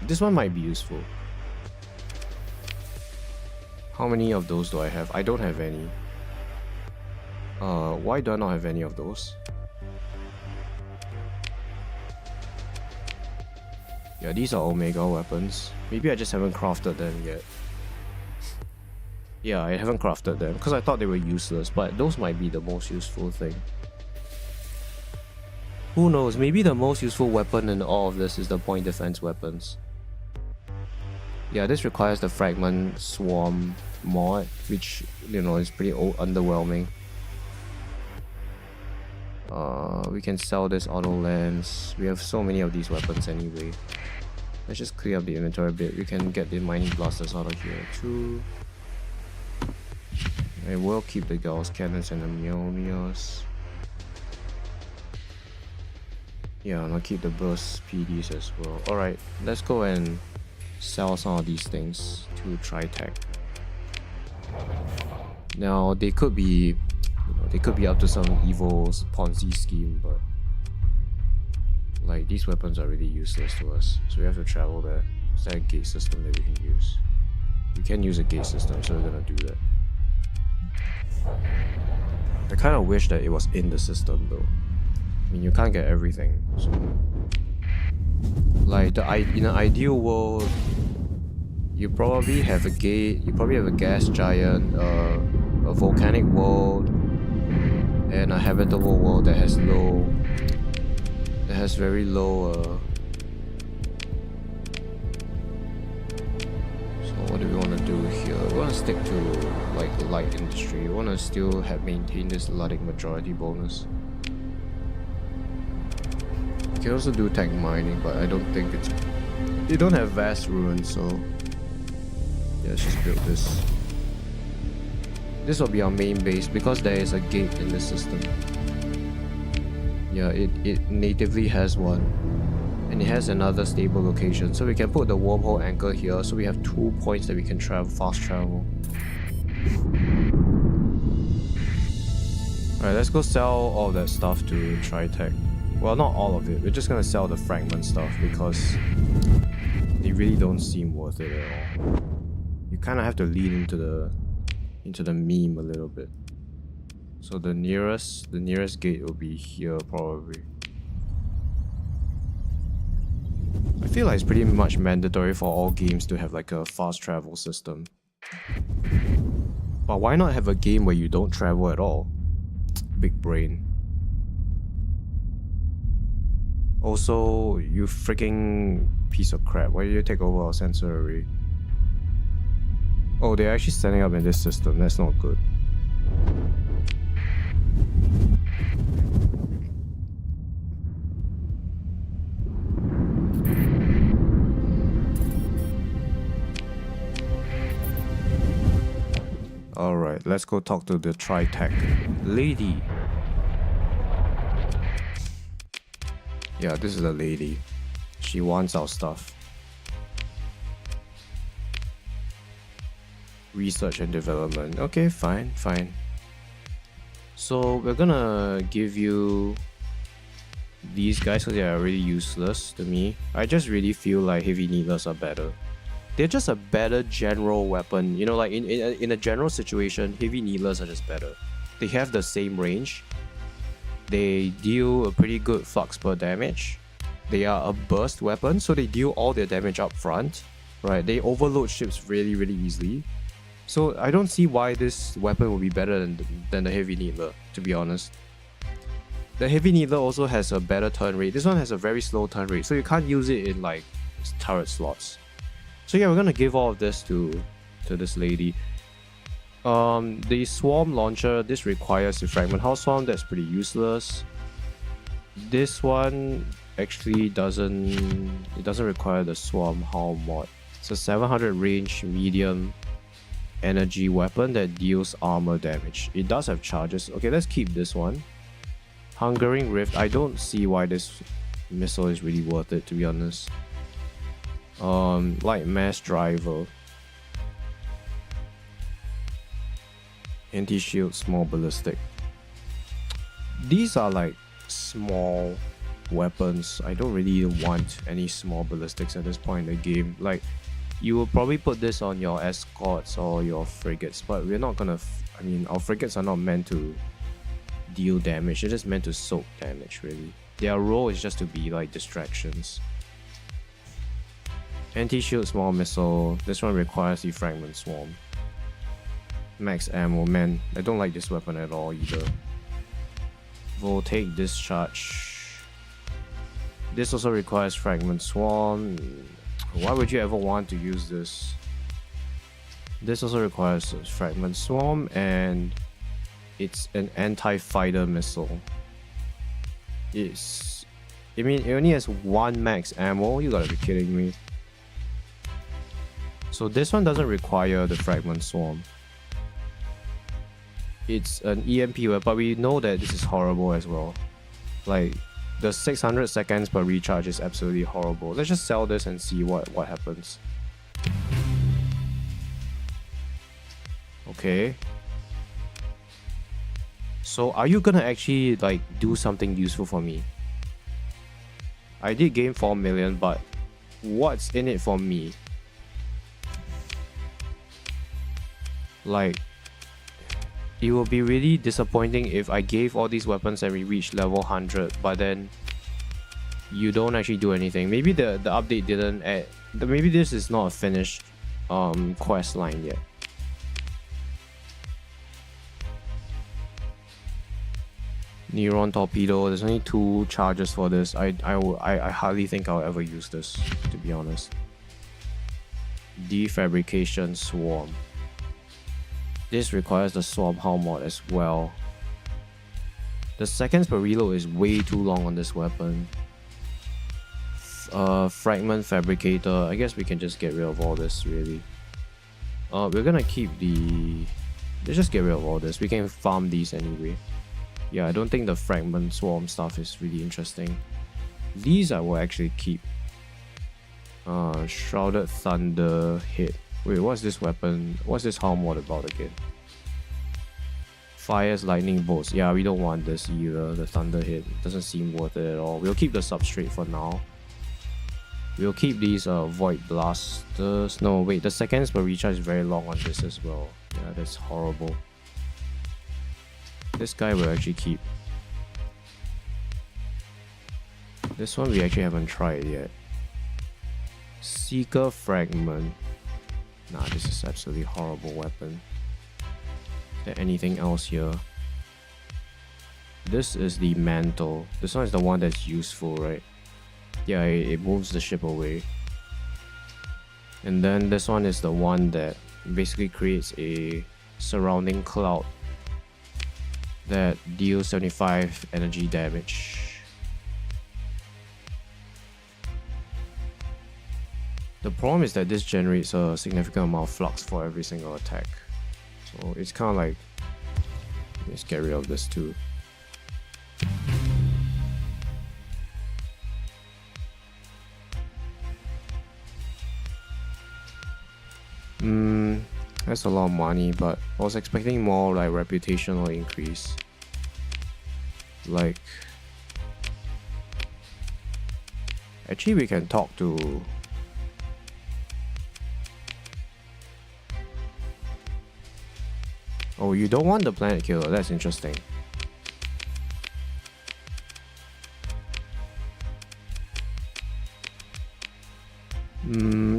B: This one might be useful. How many of those do I have? I don't have any. Why do I not have any of those? Yeah, these are Omega weapons. Maybe I just haven't crafted them yet. Yeah, I haven't crafted them because I thought they were useless, but those might be the most useful thing. Who knows, maybe the most useful weapon in all of this is the point defense weapons. Yeah, this requires the Fragment Swarm mod, which, you know, is pretty underwhelming. We can sell this auto lens. We have so many of these weapons anyway. Let's just clear up the inventory a bit. We can get the mining blasters out of here too. I will keep the Gauss cannons and the Mjolnirs. Yeah, and I'll keep the burst PDs as well. Alright, let's go and sell some of these things to Tritech. Now they could be, they could be up to some evil Ponzi scheme, but like these weapons are really useless to us, so we have to travel there. Is there a gate system that we can use? We can use a gate system, so we're gonna do that. I kind of wish that it was in the system though. I mean, you can't get everything, so like in an ideal world, you probably have a gate, you probably have a gas giant, a volcanic world, and a habitable world that has very low so what do we want to do here? We want to stick to like the light industry. We want to still maintain this Luddic majority bonus. You can also do tech mining, but I don't think they don't have vast ruins, so yeah, let's just build this. This will be our main base because there is a gate in the system. Yeah, it natively has one, and it has another stable location, so we can put the wormhole anchor here, so we have 2 points that we can fast travel. Alright, let's go sell all that stuff to Tritech. Well, not all of it, we're just gonna sell the fragment stuff because they really don't seem worth it at all. You kind of have to lean into the meme a little bit. So the nearest gate will be here probably. I feel like it's pretty much mandatory for all games to have like a fast travel system. But why not have a game where you don't travel at all? Big brain. Also, you freaking piece of crap, why did you take over our sensor array? Oh, they're actually standing up in this system, that's not good. Alright, let's go talk to the Tritech lady. Yeah, this is a lady. She wants our stuff. Research and development. Okay, fine. So we're gonna give you these guys because they are really useless to me. I just really feel like heavy needlers are better. They're just a better general weapon. You know, like in a general situation, heavy needlers are just better. they have the same range. They deal a pretty good flux per damage. They are a burst weapon, so they deal all their damage up front, right? They overload ships really, really easily. So I don't see why this weapon would be better than the Heavy Needler, to be honest. The Heavy Needler also has a better turn rate. This one has a very slow turn rate, so you can't use it in like turret slots. So yeah, we're gonna give all of this to this lady. The Swarm Launcher, this requires the Fragment House Swarm, that's pretty useless. This one actually doesn't require the Swarm Hull mod. It's a 700 range medium energy weapon that deals armor damage. It does have charges. Okay, let's keep this one. Hungering Rift, I don't see why this missile is really worth it, to be honest. Light Mass Driver. Anti-shield, small ballistic. These are like small weapons. I don't really want any small ballistics at this point in the game. Like, you will probably put this on your escorts or your frigates, but we're not gonna. I mean, our frigates are not meant to deal damage. They're just meant to soak damage, really. Their role is just to be like distractions. Anti-shield, small missile. This one requires the Fragment Swarm. Max ammo, man, I don't like this weapon at all either. Voltaic Discharge. This also requires Fragment Swarm. Why would you ever want to use this? This also requires a Fragment Swarm, and it's an anti-fighter missile. I mean, it only has 1 max ammo. You gotta be kidding me. So this one doesn't require the Fragment Swarm. It's an EMP weapon, but we know that this is horrible as well. Like, the 600 seconds per recharge is absolutely horrible. Let's just sell this and see what happens. Okay. So are you gonna actually like do something useful for me? I did gain 4 million, but what's in it for me? Like, it will be really disappointing if I gave all these weapons and we reach level 100, but then you don't actually do anything. Maybe the update didn't add. Maybe this is not a finished quest line yet. Neuron Torpedo. There's only 2 charges for this. I hardly think I'll ever use this, to be honest. Defabrication Swarm. This requires the Swarm Hull mod as well. The seconds per reload is way too long on this weapon. Fragment Fabricator. I guess we can just get rid of all this, really. We're gonna keep the... Let's just get rid of all this. We can farm these anyway. Yeah, I don't think the Fragment Swarm stuff is really interesting. These I will actually keep. Shrouded Thunder Hit. Wait, what's this weapon? What's this hull mod about again? Fires lightning bolts. Yeah, we don't want this either. The Thunder Hit doesn't seem worth it at all. We'll keep the substrate for now. We'll keep these Void Blasters. No, wait, the seconds per recharge is very long on this as well. Yeah, that's horrible. This guy will actually keep. This one we actually haven't tried yet. Seeker Fragment. Nah, this is absolutely horrible weapon. Is there anything else here? This is the Mantle. This one is the one that's useful, right? Yeah, it moves the ship away. And then this one is the one that basically creates a surrounding cloud that deals 75 energy damage. The problem is that this generates a significant amount of flux for every single attack. So it's kind of like, let's get rid of this too. That's a lot of money, but I was expecting more like reputational increase. Like, actually we can talk to Oh, you don't want the planet killer. That's interesting.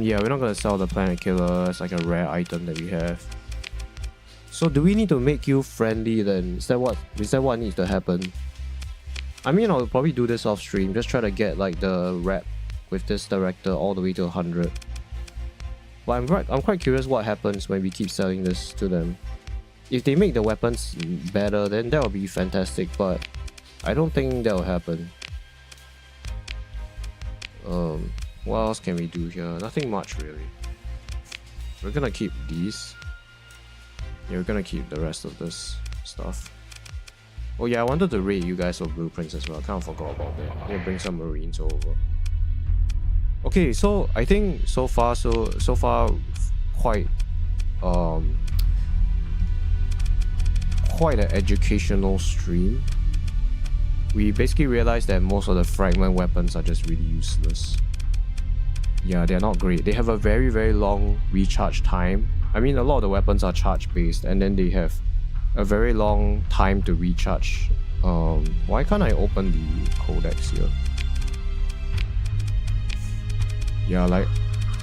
B: Yeah, we're not gonna sell the planet killer. It's like a rare item that we have. So do we need to make you friendly then? Is that what needs to happen? I mean, I'll probably do this off stream. Just try to get like the rep with this director all the way to 100. But I'm quite curious what happens when we keep selling this to them. If they make the weapons better, then that would be fantastic. But I don't think that will happen. What else can we do here? Nothing much really. We're gonna keep these. Yeah, we're gonna keep the rest of this stuff. Oh yeah, I wanted to rate you guys for blueprints as well. I kind of forgot about that. I'm gonna bring some marines over. Okay, so I think so far quite quite an educational stream. We basically realized that most of the fragment weapons are just really useless. Yeah, they're not great. They have a very, very long recharge time. I mean, a lot of the weapons are charge based and then they have a very long time to recharge. Why can't I open the codex here? Yeah, like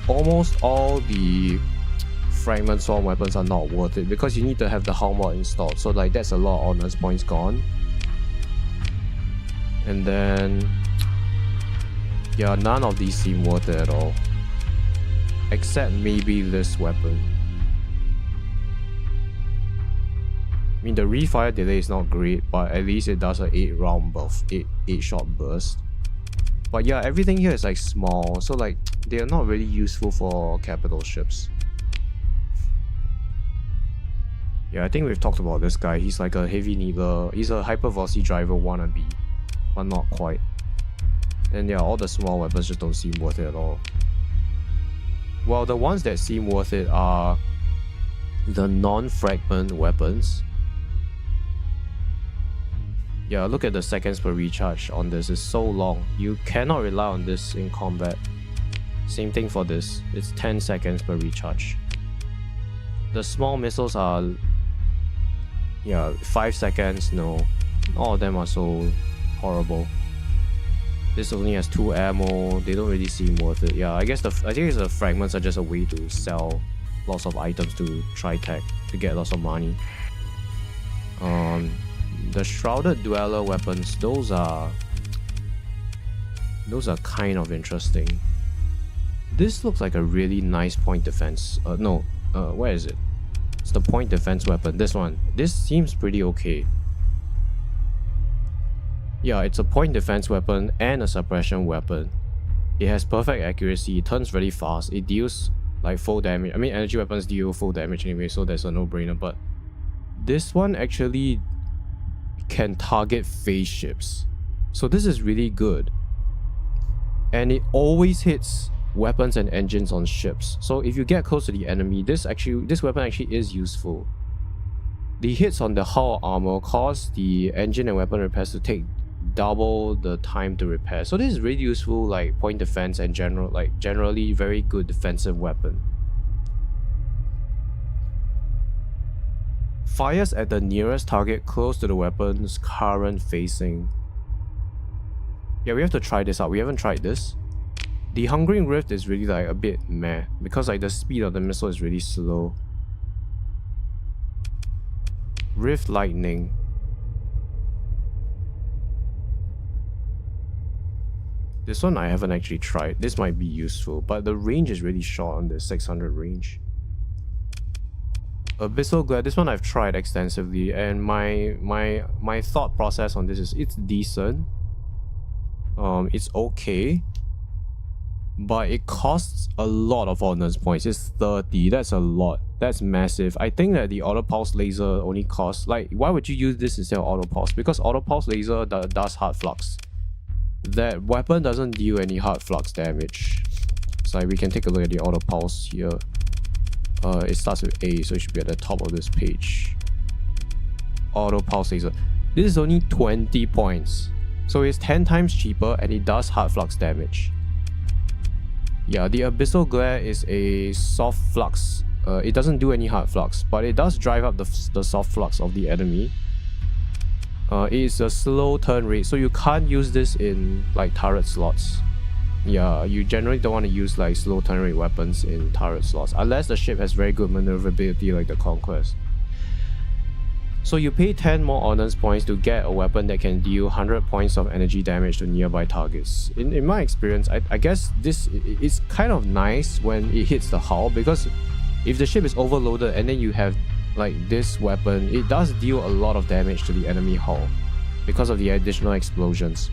B: almost all the fragment swarm weapons are not worth it because you need to have the hull mod installed. So like that's a lot of honors points gone. And then yeah, none of these seem worth it at all. Except maybe this weapon. I mean, the refire delay is not great, but at least it does a 8 shot burst. But yeah, everything here is like small, so like they are not really useful for capital ships. Yeah, I think we've talked about this guy. He's like a heavy needler. He's a hypervelocity driver wannabe, but not quite. And yeah, all the small weapons just don't seem worth it at all. Well, the ones that seem worth it are the non-fragment weapons. Yeah, look at the seconds per recharge on this. It's so long. You cannot rely on this in combat. Same thing for this. It's 10 seconds per recharge. The small missiles are... yeah, 5 seconds. No. All of them are so horrible. This only has 2 ammo. They don't really seem worth it. Yeah, I guess I think the fragments are just a way to sell lots of items to Tritech to get lots of money. The Shrouded Dweller weapons, those are kind of interesting. This looks like a really nice point defense. Where is it? It's the point defense weapon. This one. This seems pretty okay. Yeah, it's a point defense weapon and a suppression weapon. It has perfect accuracy, it turns really fast, it deals like full damage. I mean, energy weapons deal full damage anyway, so that's a no-brainer, but this one actually can target phase ships. So this is really good. And it always hits weapons and engines on ships. So if you get close to the enemy, this weapon actually is useful. The hits on the hull armor cause the engine and weapon repairs to take double the time to repair. So this is really useful, like point defense and generally very good defensive weapon. Fires at the nearest target close to the weapon's current facing. Yeah, we have to try this out. We haven't tried this. The Hungering Rift is really like a bit meh because like the speed of the missile is really slow. Rift Lightning. This one I haven't actually tried. This might be useful, but the range is really short on the 600 range. Abyssal Glare, this one I've tried extensively, and my thought process on this is it's decent. It's okay, but it costs a lot of honors points. It's 30. That's a lot. That's massive. I think that the Auto Pulse Laser only costs, like, why would you use this instead of Auto Pulse? Because Auto Pulse Laser does hard flux. That weapon doesn't deal any hard flux damage. So we can take a look at the Auto Pulse here. It starts with A, so it should be at the top of this page. Auto Pulse Laser. This is only 20 points. So it's 10 times cheaper and it does hard flux damage. Yeah, the Abyssal Glare is a soft flux it doesn't do any hard flux, but it does drive up the soft flux of the enemy. It is a slow turn rate, so you can't use this in like turret slots. Yeah, you generally don't want to use like slow turn rate weapons in turret slots unless the ship has very good maneuverability like the Conquest. So you pay 10 more ordnance points to get a weapon that can deal 100 points of energy damage to nearby targets. In my experience, I guess this is kind of nice when it hits the hull, because if the ship is overloaded and then you have like this weapon, it does deal a lot of damage to the enemy hull because of the additional explosions.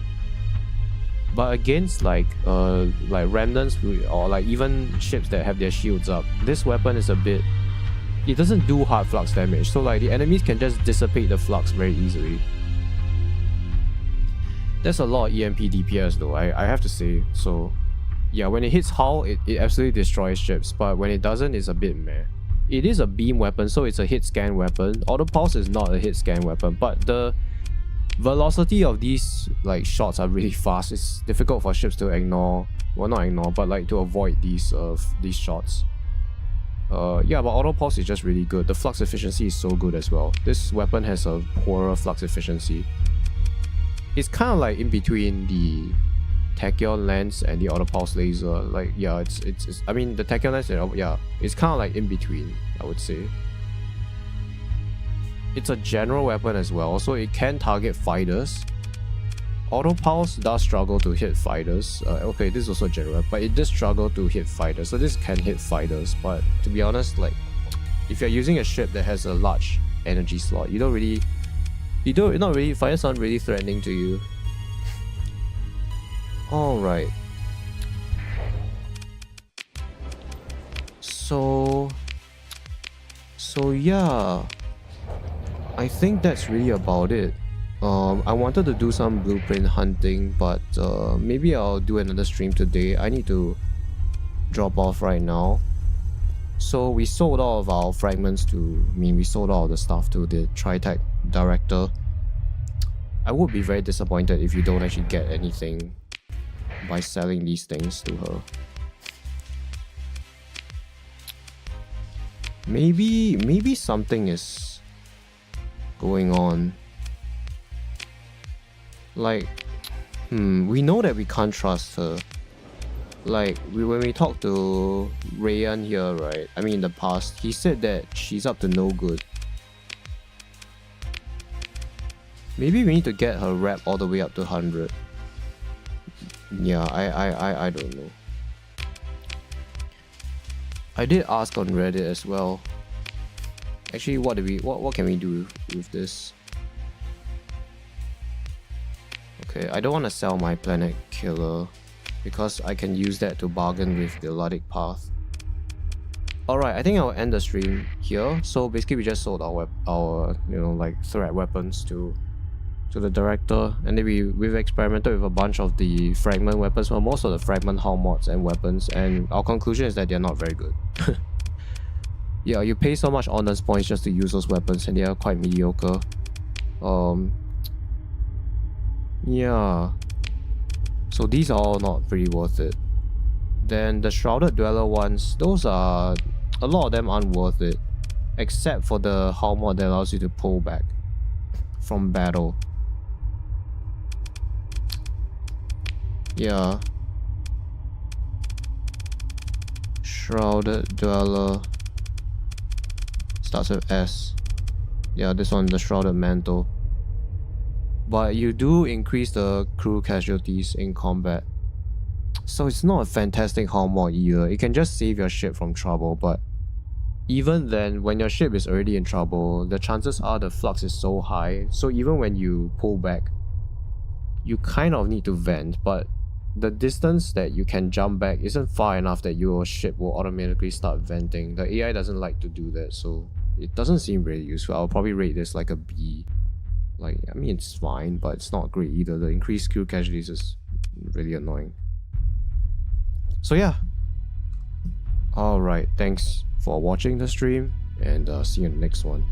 B: But against like remnants or like even ships that have their shields up, this weapon is a bit... it doesn't do hard flux damage, so like the enemies can just dissipate the flux very easily. There's a lot of EMP DPS though, I have to say. So yeah, when it hits hull, it absolutely destroys ships, but when it doesn't, it's a bit meh. It is a beam weapon, so it's a hit scan weapon. Auto pulse is not a hit scan weapon, but the velocity of these like shots are really fast. It's difficult for ships to ignore, well not ignore, but like to avoid these shots. Yeah, but auto pulse is just really good. The flux efficiency is so good as well. This weapon has a poorer flux efficiency. It's kind of like in between the tachyon lens and the auto pulse laser. Like yeah, it's I mean the tachyon lens, yeah, it's kind of like in between, I would say. It's a general weapon as well, so it can target fighters. Auto pulse does struggle to hit fighters. Okay, this is also general, but it does struggle to hit fighters, so this can hit fighters. But to be honest, like if you're using a ship that has a large energy slot, not really, fighters aren't really threatening to you. Alright. So yeah, I think that's really about it. I wanted to do some blueprint hunting, but maybe I'll do another stream today. I need to drop off right now. So we sold all of our fragments to, we sold all the stuff to the Tritech director. I would be very disappointed if you don't actually get anything by selling these things to her. Maybe something is going on. Like, we know that we can't trust her. Like, when we talked to Rayan here, right? I mean, in the past, he said that she's up to no good. Maybe we need to get her rep all the way up to 100. Yeah, I don't know. I did ask on Reddit as well. Actually, what can we do with this? Okay, I don't want to sell my Planet Killer because I can use that to bargain with the Luddic Path. Alright, I think I'll end the stream here. So basically we just sold our like threat weapons to the director, and then we've experimented with a bunch of the fragment weapons, well, most of the fragment hull mods and weapons, and our conclusion is that they're not very good. Yeah, you pay so much honors points just to use those weapons and they are quite mediocre. Yeah, so these are all not pretty worth it. Then the Shrouded Dweller ones, those are, a lot of them aren't worth it, except for the hull mod that allows you to pull back from battle. Yeah, Shrouded Dweller starts with S. Yeah, this one, the Shrouded Mantle. But you do increase the crew casualties in combat. So it's not a fantastic hull mod either. It can just save your ship from trouble, but even then, when your ship is already in trouble, the chances are the flux is so high, so even when you pull back, you kind of need to vent, but the distance that you can jump back isn't far enough that your ship will automatically start venting. The AI doesn't like to do that, so it doesn't seem really useful. I'll probably rate this like a B. Like, I mean, it's fine, but it's not great either. The increased crew casualties is really annoying. So yeah. Alright, thanks for watching the stream, and see you in the next one.